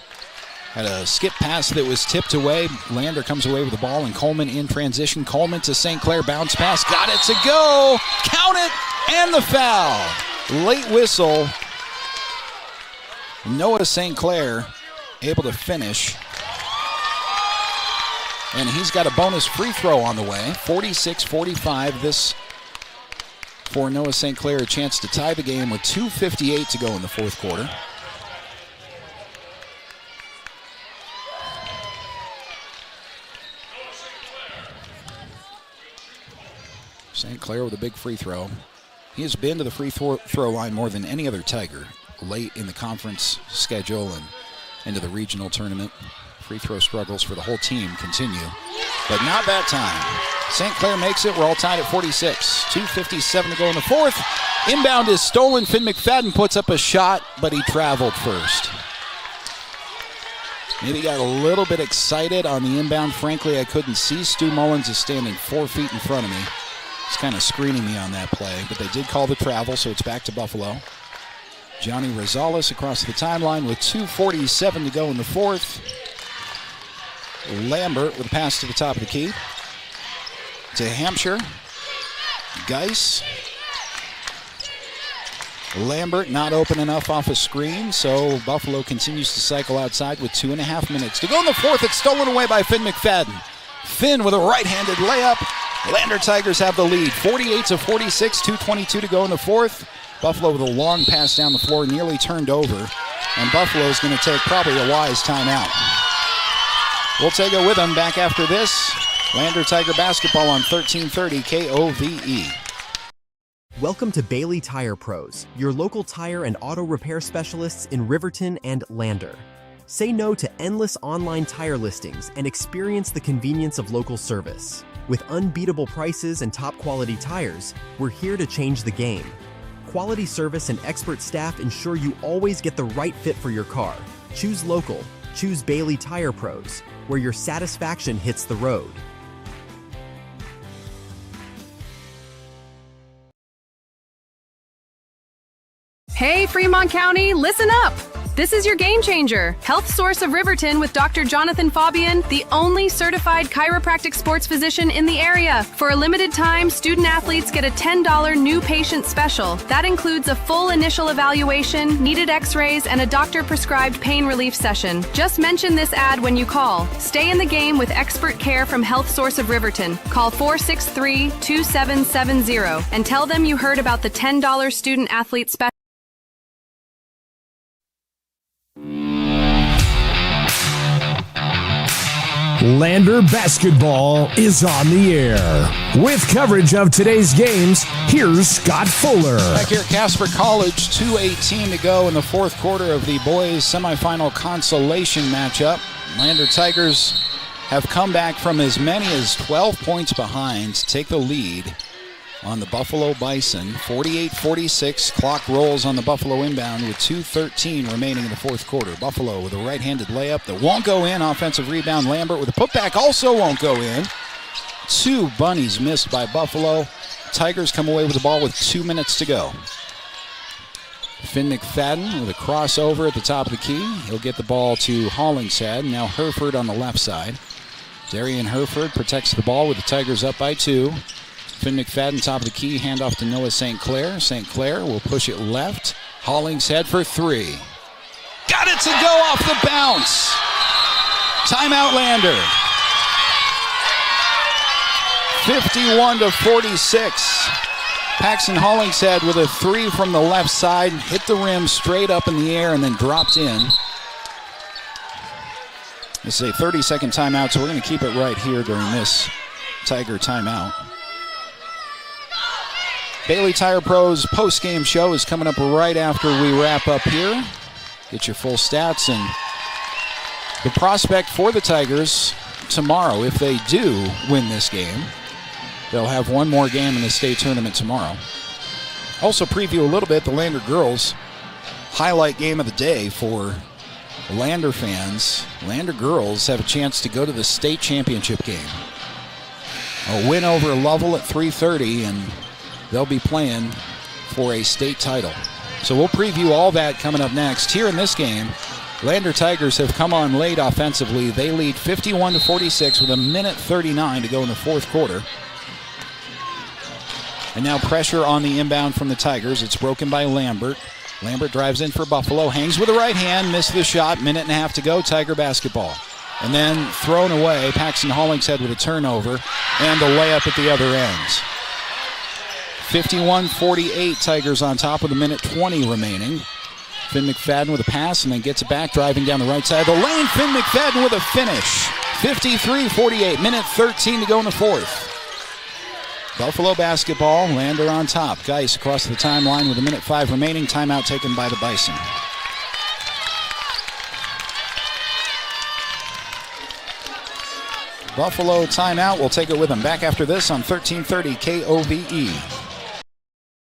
had a skip pass that was tipped away. Lander comes away with the ball, and Coleman in transition. Coleman to St. Clair, bounce pass, got it to go. Count it, and the foul. Late whistle. Noah St. Clair able to finish. And he's got a bonus free throw on the way. 46-45. This for Noah St. Clair, a chance to tie the game with 2:58 to go in the fourth quarter. St. Clair with a big free throw. He has been to the free throw line more than any other Tiger late in the conference schedule and into the regional tournament. Free throw struggles for the whole team continue, but not that time. St. Clair makes it. We're all tied at 46. 2:57 to go in the fourth. Inbound is stolen. Finn McFadden puts up a shot, but he traveled first. Maybe got a little bit excited on the inbound. Frankly, I couldn't see. Stu Mullins is standing 4 feet in front of me. He's kind of screening me on that play, but they did call the travel, so it's back to Buffalo. Johnny Rosales across the timeline with 2:47 to go in the fourth. Lambert with a pass to the top of the key. To Hampshire. Geis. Lambert not open enough off a screen, so Buffalo continues to cycle outside with 2.5 minutes to go in the fourth. It's stolen away by Finn McFadden. Finn with a right-handed layup. Lander Tigers have the lead. 48-46, 2:22 to go in the fourth. Buffalo with a long pass down the floor, nearly turned over. And Buffalo's going to take probably a wise timeout. We'll take it with them back after this. Lander Tiger basketball on 1330 KOVE. Welcome to Bailey Tire Pros, your local tire and auto repair specialists in Riverton and Lander. Say no to endless online tire listings and experience the convenience of local service. With unbeatable prices and top quality tires, we're here to change the game. Quality service and expert staff ensure you always get the right fit for your car. Choose local. Choose Bailey Tire Pros, where your satisfaction hits the road. Hey, Fremont County, listen up! This is your game changer. Health Source of Riverton with Dr. Jonathan Fabian, the only certified chiropractic sports physician in the area. For a limited time, student athletes get a $10 new patient special. That includes a full initial evaluation, needed x-rays, and a doctor-prescribed pain relief session. Just mention this ad when you call. Stay in the game with expert care from Health Source of Riverton. Call 463-2770 and tell them you heard about the $10 student athlete special. Lander basketball is on the air. With coverage of today's games, here's Scott Fuller. Back here at Casper College, 2:18 to go in the fourth quarter of the boys' semifinal consolation matchup. Lander Tigers have come back from as many as 12 points behind to take the lead on the Buffalo Bison. 48-46, clock rolls on the Buffalo inbound with 2:13 remaining in the fourth quarter. Buffalo with a right-handed layup that won't go in. Offensive rebound, Lambert with a putback also won't go in. Two bunnies missed by Buffalo. Tigers come away with the ball with 2 minutes to go. Finn McFadden with a crossover at the top of the key. He'll get the ball to Hollingshead. Now Herford on the left side. Darian Herford protects the ball with the Tigers up by 2. Finn McFadden, top of the key, handoff to Noah St. Clair. St. Clair will push it left. Hollingshead for 3. Got it to go off the bounce. Timeout, Lander. 51-46. Paxton Hollingshead with a 3 from the left side. Hit the rim straight up in the air and then dropped in. It's a 30-second timeout, so we're going to keep it right here during this Tiger timeout. Bailey Tire Pro's post-game show is coming up right after we wrap up here. Get your full stats and the prospect for the Tigers tomorrow. If they do win this game, they'll have one more game in the state tournament tomorrow. Also preview a little bit the Lander girls highlight game of the day for Lander fans. Lander girls have a chance to go to the state championship game. A win over Lovell at 3:30 and they'll be playing for a state title. So we'll preview all that coming up next. Here in this game, Lander Tigers have come on late offensively. They lead 51-46 with 1:39 to go in the fourth quarter. And now pressure on the inbound from the Tigers. It's broken by Lambert. Lambert drives in for Buffalo, hangs with the right hand, missed the shot, 1.5 to go, Tiger basketball. And then thrown away, Paxton Hollingshead with a turnover and a layup at the other end. 51-48, Tigers on top with 1:20 remaining. Finn McFadden with a pass and then gets it back, driving down the right side of the lane. Finn McFadden with a finish. 53-48, 1:13 to go in the fourth. Buffalo basketball, Lander on top. Geis across the timeline with 1:05 remaining. Timeout taken by the Bison. Buffalo timeout. We'll take it with them. Back after this on 1330 KOVE.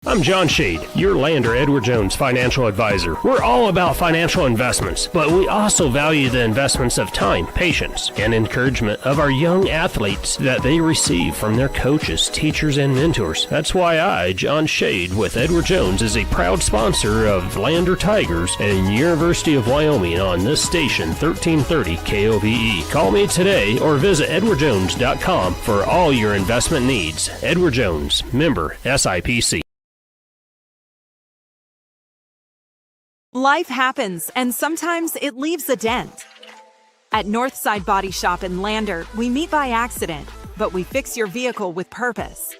I'm John Shade, your Lander Edward Jones financial advisor. We're all about financial investments, but we also value the investments of time, patience, and encouragement of our young athletes that they receive from their coaches, teachers, and mentors. That's why I, John Shade, with Edward Jones, is a proud sponsor of Lander Tigers and University of Wyoming on this station, 1330 KOVE. Call me today or visit edwardjones.com for all your investment needs. Edward Jones, member SIPC. Life happens, and sometimes it leaves a dent. At Northside Body Shop in Lander, we meet by accident, but we fix your vehicle with purpose.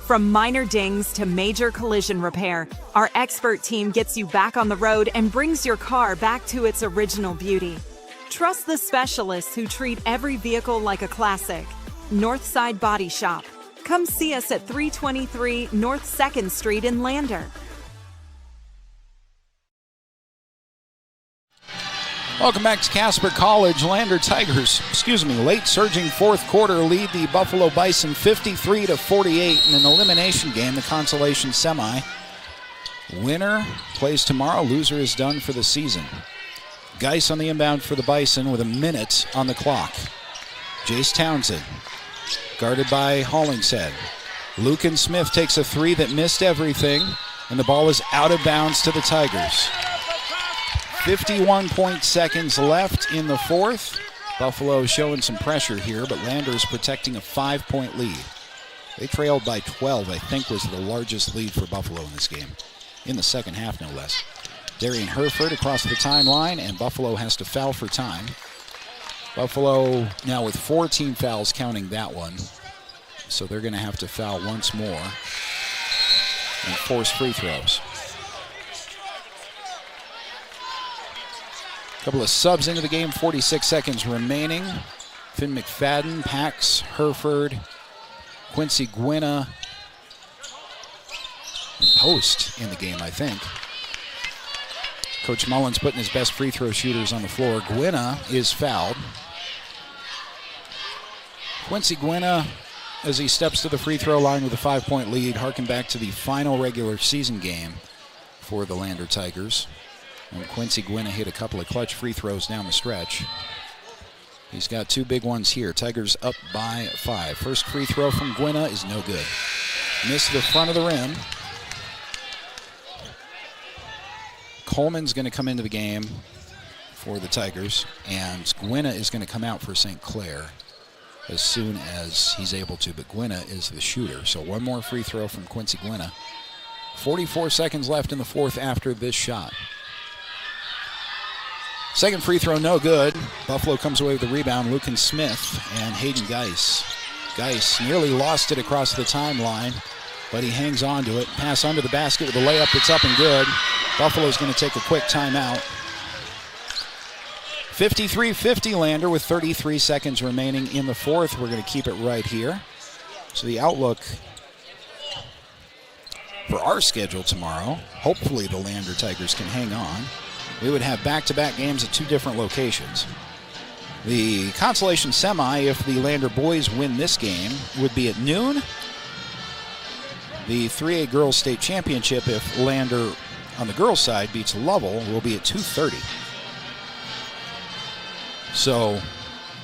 From minor dings to major collision repair, our expert team gets you back on the road and brings your car back to its original beauty. Trust the specialists who treat every vehicle like a classic. Northside Body Shop. Come see us at 323 North 2nd Street in Lander. Welcome back to Casper College. Lander Tigers, late surging fourth quarter lead the Buffalo Bison 53-48 in an elimination game, the consolation semi. Winner plays tomorrow, loser is done for the season. Geis on the inbound for the Bison with 1 minute on the clock. Jace Townsend, guarded by Hollingshead. Lucan Smith takes a 3 that missed everything, and the ball is out of bounds to the Tigers. 51 seconds left in the fourth. Buffalo showing some pressure here, but Lander is protecting a 5-point lead. They trailed by 12, I think was the largest lead for Buffalo in this game. In the second half, no less. Darian Herford across the timeline, and Buffalo has to foul for time. Buffalo now with 4 team fouls, counting that one. So they're going to have to foul once more and force free throws. Couple of subs into the game, 46 seconds remaining. Finn McFadden, Pax, Herford, Quincy Gwynna, and Post in the game, I think. Coach Mullins putting his best free throw shooters on the floor. Gwynna is fouled. Quincy Gwynna, as he steps to the free throw line with a 5-point lead, harken back to the final regular season game for the Lander Tigers. And Quincy Gwynna hit a couple of clutch free throws down the stretch. He's got 2 big ones here. Tigers up by 5. First free throw from Gwynna is no good. Missed the front of the rim. Coleman's going to come into the game for the Tigers, and Gwynna is going to come out for St. Clair as soon as he's able to, but Gwynna is the shooter. So one more free throw from Quincy Gwynna. 44 seconds left in the fourth after this shot. Second free throw, no good. Buffalo comes away with the rebound. Lucan Smith and Hayden Geis. Geis nearly lost it across the timeline, but he hangs on to it. Pass under the basket with a layup that's up and good. Buffalo's going to take a quick timeout. 53-50 Lander with 33 seconds remaining in the fourth. We're going to keep it right here. So the outlook for our schedule tomorrow, hopefully the Lander Tigers can hang on. We would have back-to-back games at 2 different locations. The consolation semi, if the Lander boys win this game, would be at noon. The 3A Girls State Championship, if Lander on the girls' side beats Lovell, will be at 2:30. So,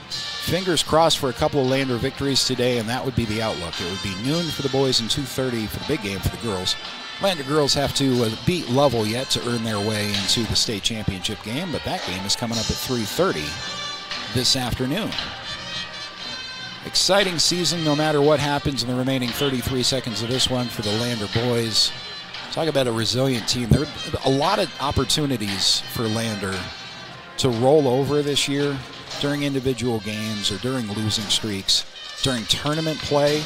fingers crossed for a couple of Lander victories today, and that would be the outlook. It would be noon for the boys and 2:30 for the big game for the girls. Lander girls have to beat Lovell yet to earn their way into the state championship game, but that game is coming up at 3:30 this afternoon. Exciting season no matter what happens in the remaining 33 seconds of this one for the Lander boys. Talk about a resilient team. There are a lot of opportunities for Lander to roll over this year during individual games or during losing streaks. During tournament play,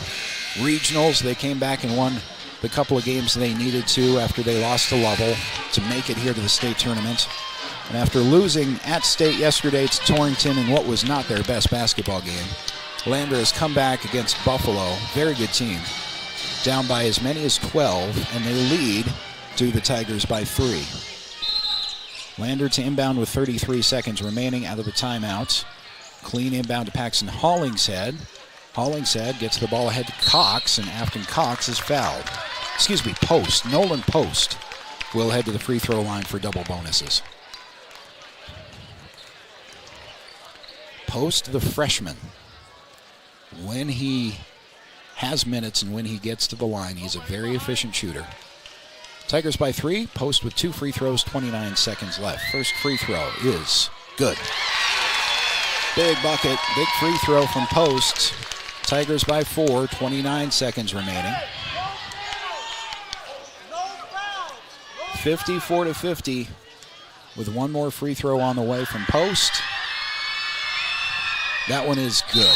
regionals, they came back and won the couple of games they needed to after they lost to Lovell to make it here to the state tournament. And after losing at state yesterday to Torrington in what was not their best basketball game, Lander has come back against Buffalo, very good team, down by as many as 12, and they lead to the Tigers by 3. Lander to inbound with 33 seconds remaining out of the timeout. Clean inbound to Paxton Hollingshead. Hollingshead gets the ball ahead to Cox, and Afton Cox is fouled. Post. Nolan Post will head to the free throw line for double bonuses. Post, the freshman, when he has minutes and when he gets to the line, he's a very efficient shooter. Tigers by 3. Post with 2 free throws, 29 seconds left. First free throw is good. Big bucket, big free throw from Post. Tigers by 4, 29 seconds remaining. 54-50 with one more free throw on the way from Post. That one is good.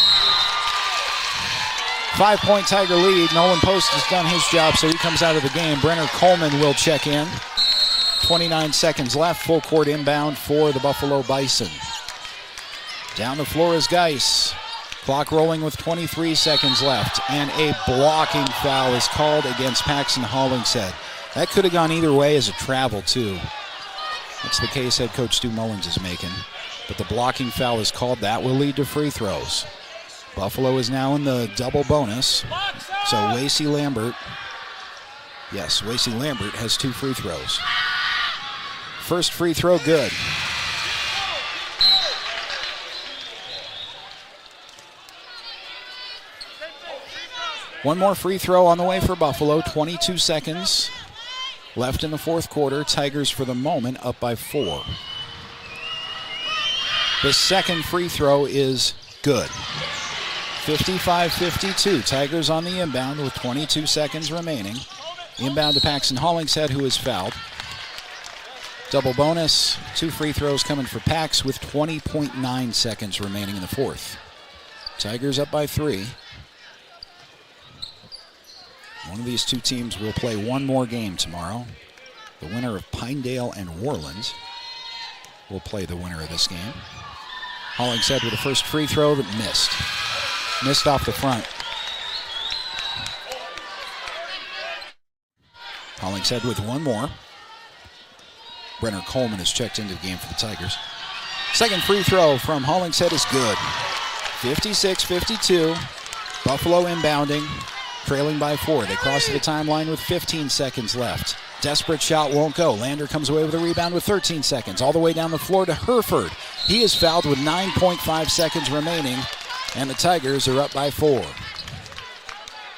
5-point Tiger lead. Nolan Post has done his job, so he comes out of the game. Brenner Coleman will check in. 29 seconds left. Full court inbound for the Buffalo Bison. Down the floor is Geis. Clock rolling with 23 seconds left, and a blocking foul is called against Paxton Hollingshead. That could have gone either way as a travel, too. That's the case head coach Stu Mullins is making. But the blocking foul is called. That will lead to free throws. Buffalo is now in the double bonus. So Wasey Lambert has 2 free throws. First free throw, good. One more free throw on the way for Buffalo. 22 seconds left in the fourth quarter. Tigers for the moment up by 4. The second free throw is good. 55-52. Tigers on the inbound with 22 seconds remaining. Inbound to Paxton Hollingshead, who is fouled. Double bonus. 2 free throws coming for Pax with 20.9 seconds remaining in the fourth. Tigers up by 3. One of these two teams will play one more game tomorrow. The winner of Pinedale and Worland will play the winner of this game. Hollingshead with the first free throw that missed. Missed off the front. Hollingshead with one more. Brenner Coleman has checked into the game for the Tigers. Second free throw from Hollingshead is good. 56-52. Buffalo inbounding, trailing by 4. They cross the timeline with 15 seconds left. Desperate shot won't go. Lander comes away with a rebound with 13 seconds. All the way down the floor to Herford. He is fouled with 9.5 seconds remaining, and the Tigers are up by 4.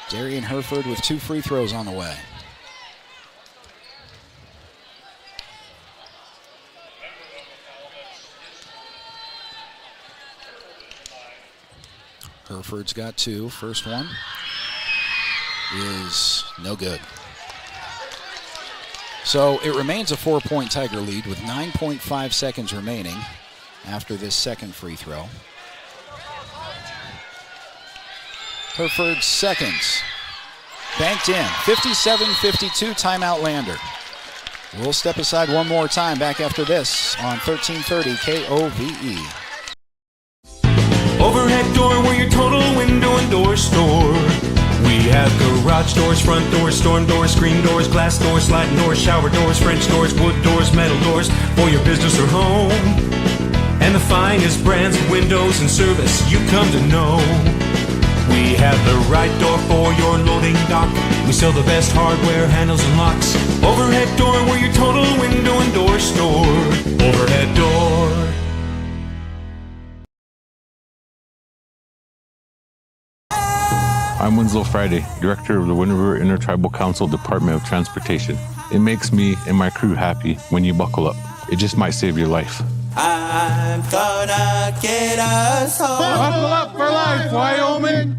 Darian Herford with 2 free throws on the way. Herford's got 2. First one is no good. So it remains a 4-point Tiger lead with 9.5 seconds remaining after this second free throw. Herford's seconds. Banked in. 57-52, timeout Lander. We'll step aside one more time back after this on 1330 KOVE. Overhead door, we're your total window and door store. We have garage doors, front doors, storm doors, screen doors, glass doors, sliding doors, shower doors, French doors, wood doors, metal doors for your business or home. And the finest brands of windows and service you come to know. We have the right door for your loading dock. We sell the best hardware, handles, and locks. Overhead door, we're your total window and door store. Overhead door. I'm Winslow Friday, Director of the Wind River Intertribal Council Department of Transportation. It makes me and my crew happy when you buckle up. It just might save your life. I'm gonna get us home. Buckle up for life, Wyoming!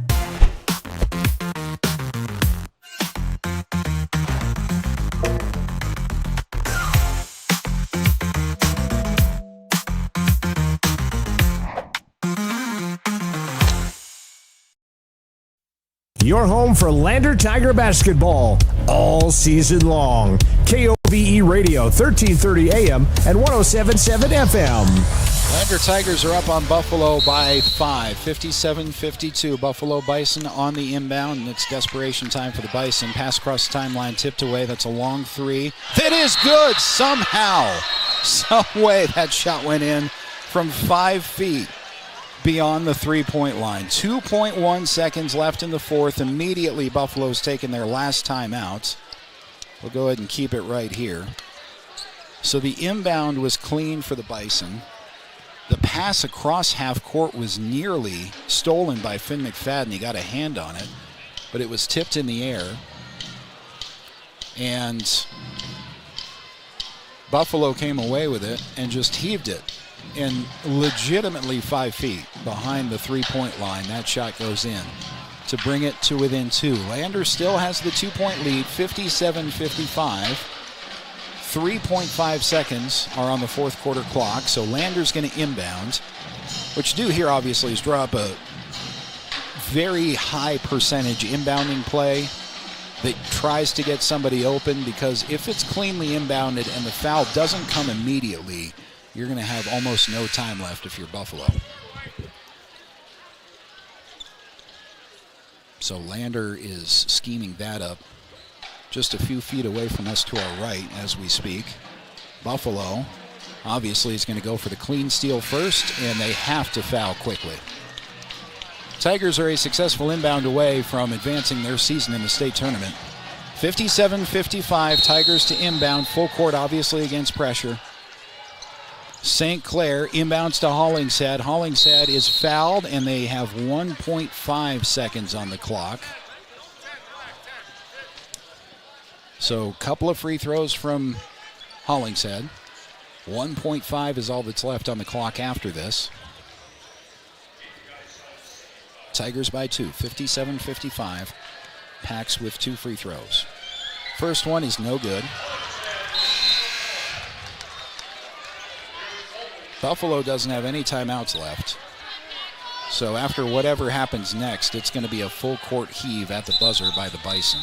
Your home for Lander Tiger basketball all season long. KOVE Radio, 1330 AM and 107.7 FM. Lander Tigers are up on Buffalo by 5. 57-52. Buffalo Bison on the inbound, and it's desperation time for the Bison. Pass across the timeline, tipped away. That's a long 3. That is good somehow. Some way that shot went in from 5 feet. Beyond the 3-point line. 2.1 seconds left in the fourth. Immediately, Buffalo's taken their last timeout. We'll go ahead and keep it right here. So the inbound was clean for the Bison. The pass across half court was nearly stolen by Finn McFadden. He got a hand on it, but it was tipped in the air. And Buffalo came away with it and just heaved it. And legitimately 5 feet behind the 3-point line. That shot goes in to bring it to within 2. Lander still has the 2-point lead, 57-55. 3.5 seconds are on the fourth quarter clock, so Lander's going to inbound. What you do here, obviously, is draw up a very high percentage inbounding play that tries to get somebody open, because if it's cleanly inbounded and the foul doesn't come immediately, you're going to have almost no time left if you're Buffalo. So Lander is scheming that up just a few feet away from us to our right as we speak. Buffalo obviously is going to go for the clean steal first, and they have to foul quickly. Tigers are a successful inbound away from advancing their season in the state tournament. 57-55, Tigers to inbound, full court obviously against pressure. St. Clair inbounds to Hollingshead. Hollingshead is fouled, and they have 1.5 seconds on the clock. So a couple of free throws from Hollingshead. 1.5 is all that's left on the clock after this. Tigers by 2, 57-55. Pax with 2 free throws. First one is no good. Buffalo doesn't have any timeouts left. So after whatever happens next, it's going to be a full court heave at the buzzer by the Bison.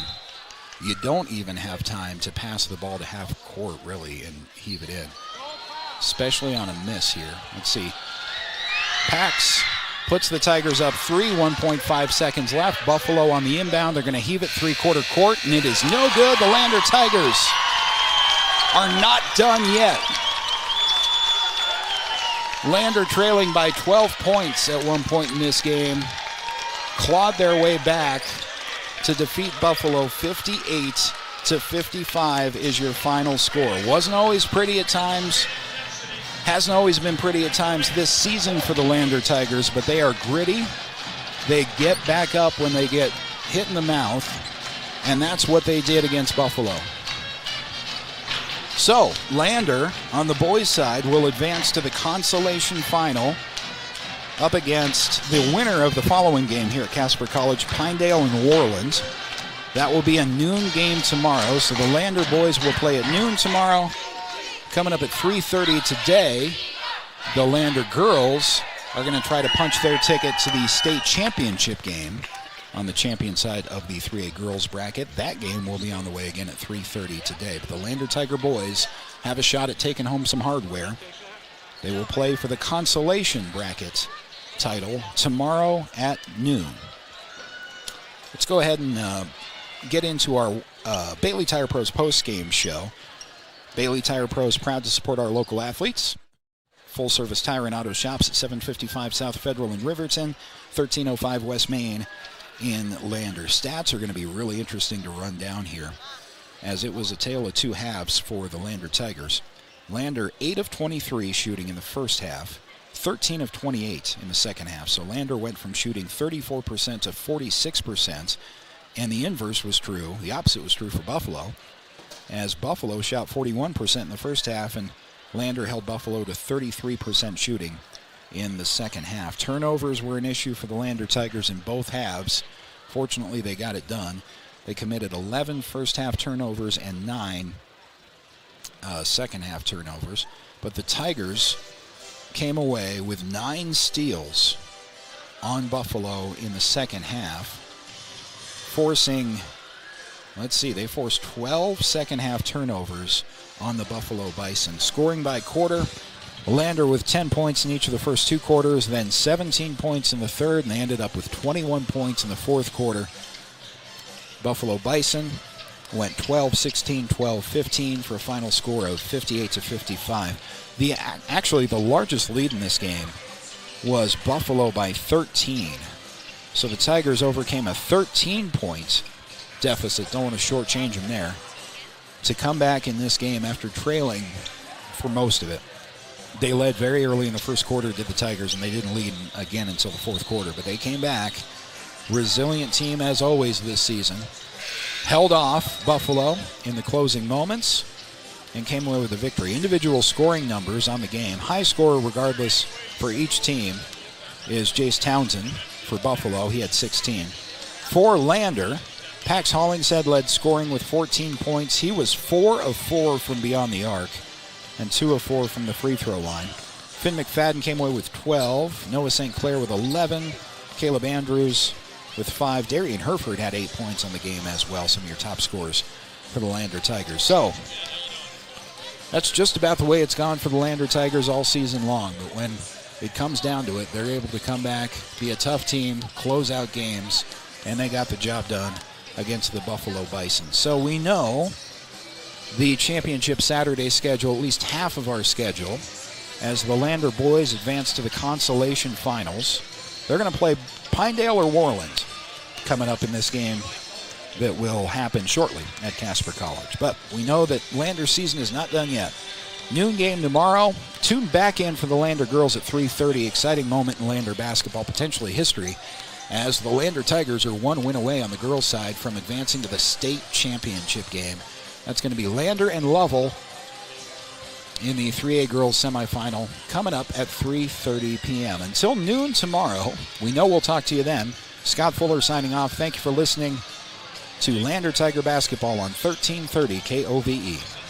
You don't even have time to pass the ball to half court, really, and heave it in. Especially on a miss here. Let's see. Pax puts the Tigers up 3, 1.5 seconds left. Buffalo on the inbound. They're going to heave it three-quarter court, and it is no good. The Lander Tigers are not done yet. Lander trailing by 12 points at one point in this game. Clawed their way back to defeat Buffalo 58-55 is your final score. Wasn't always pretty at times. Hasn't always been pretty at times this season for the Lander Tigers, but they are gritty. They get back up when they get hit in the mouth, and that's what they did against Buffalo. So, Lander, on the boys' side, will advance to the consolation final up against the winner of the following game here at Casper College, Pinedale and New Orleans. That will be a noon game tomorrow, so the Lander boys will play at noon tomorrow. Coming up at 3:30 today, the Lander girls are going to try to punch their ticket to the state championship game on the champion side of the 3A girls bracket. That game will be on the way again at 3:30 today. But the Lander Tiger boys have a shot at taking home some hardware. They will play for the consolation bracket title tomorrow at noon. Let's go ahead and get into our Bailey Tire Pros post-game show. Bailey Tire Pros proud to support our local athletes. Full-service tire and auto shops at 755 South Federal in Riverton, 1305 West Main in Lander. Stats are going to be really interesting to run down here, as it was a tale of two halves for the Lander Tigers. Lander 8 of 23 shooting in the first half, 13 of 28 in the second half. So Lander went from shooting 34% to 46%, and the inverse was true. The opposite was true for Buffalo, as Buffalo shot 41% in the first half, and Lander held Buffalo to 33% shooting in the second half. Turnovers were an issue for the Lander Tigers in both halves. Fortunately, they got it done. They committed 11 first-half turnovers and 9 second-half turnovers. But the Tigers came away with 9 steals on Buffalo in the second half, forcing, let's see, they forced 12 second-half turnovers on the Buffalo Bison. Scoring by quarter, Lander with 10 points in each of the first 2 quarters, then 17 points in the third, and they ended up with 21 points in the fourth quarter. Buffalo Bison went 12-16, 12-15 for a final score of 58-55. Actually, the largest lead in this game was Buffalo by 13. So the Tigers overcame a 13-point deficit. Don't want to shortchange them there, to come back in this game after trailing for most of it. They led very early in the first quarter, did the Tigers, and they didn't lead again until the fourth quarter. But they came back. Resilient team as always this season. Held off Buffalo in the closing moments and came away with a victory. Individual scoring numbers on the game. High scorer regardless for each team is Jace Townsend for Buffalo. He had 16. For Lander, Pax Hollingshead led scoring with 14 points. He was 4 of 4 from beyond the arc and 2 of 4 from the free throw line. Finn McFadden came away with 12. Noah St. Clair with 11. Caleb Andrews with 5. Darian Herford had 8 points on the game as well. Some of your top scorers for the Lander Tigers. So that's just about the way it's gone for the Lander Tigers all season long. But when it comes down to it, they're able to come back, be a tough team, close out games, and they got the job done against the Buffalo Bison. So we know the championship Saturday schedule, at least half of our schedule, as the Lander boys advance to the consolation finals. They're going to play Pinedale or Warland coming up in this game that will happen shortly at Casper College. But we know that Lander's season is not done yet. Noon game tomorrow. Tune back in for the Lander girls at 3:30. Exciting moment in Lander basketball, potentially history, as the Lander Tigers are 1 win away on the girls' side from advancing to the state championship game. That's going to be Lander and Lovell in the 3A girls semifinal coming up at 3:30 p.m. Until noon tomorrow, we know we'll talk to you then. Scott Fuller signing off. Thank you for listening to Lander Tiger Basketball on 1330 KOVE.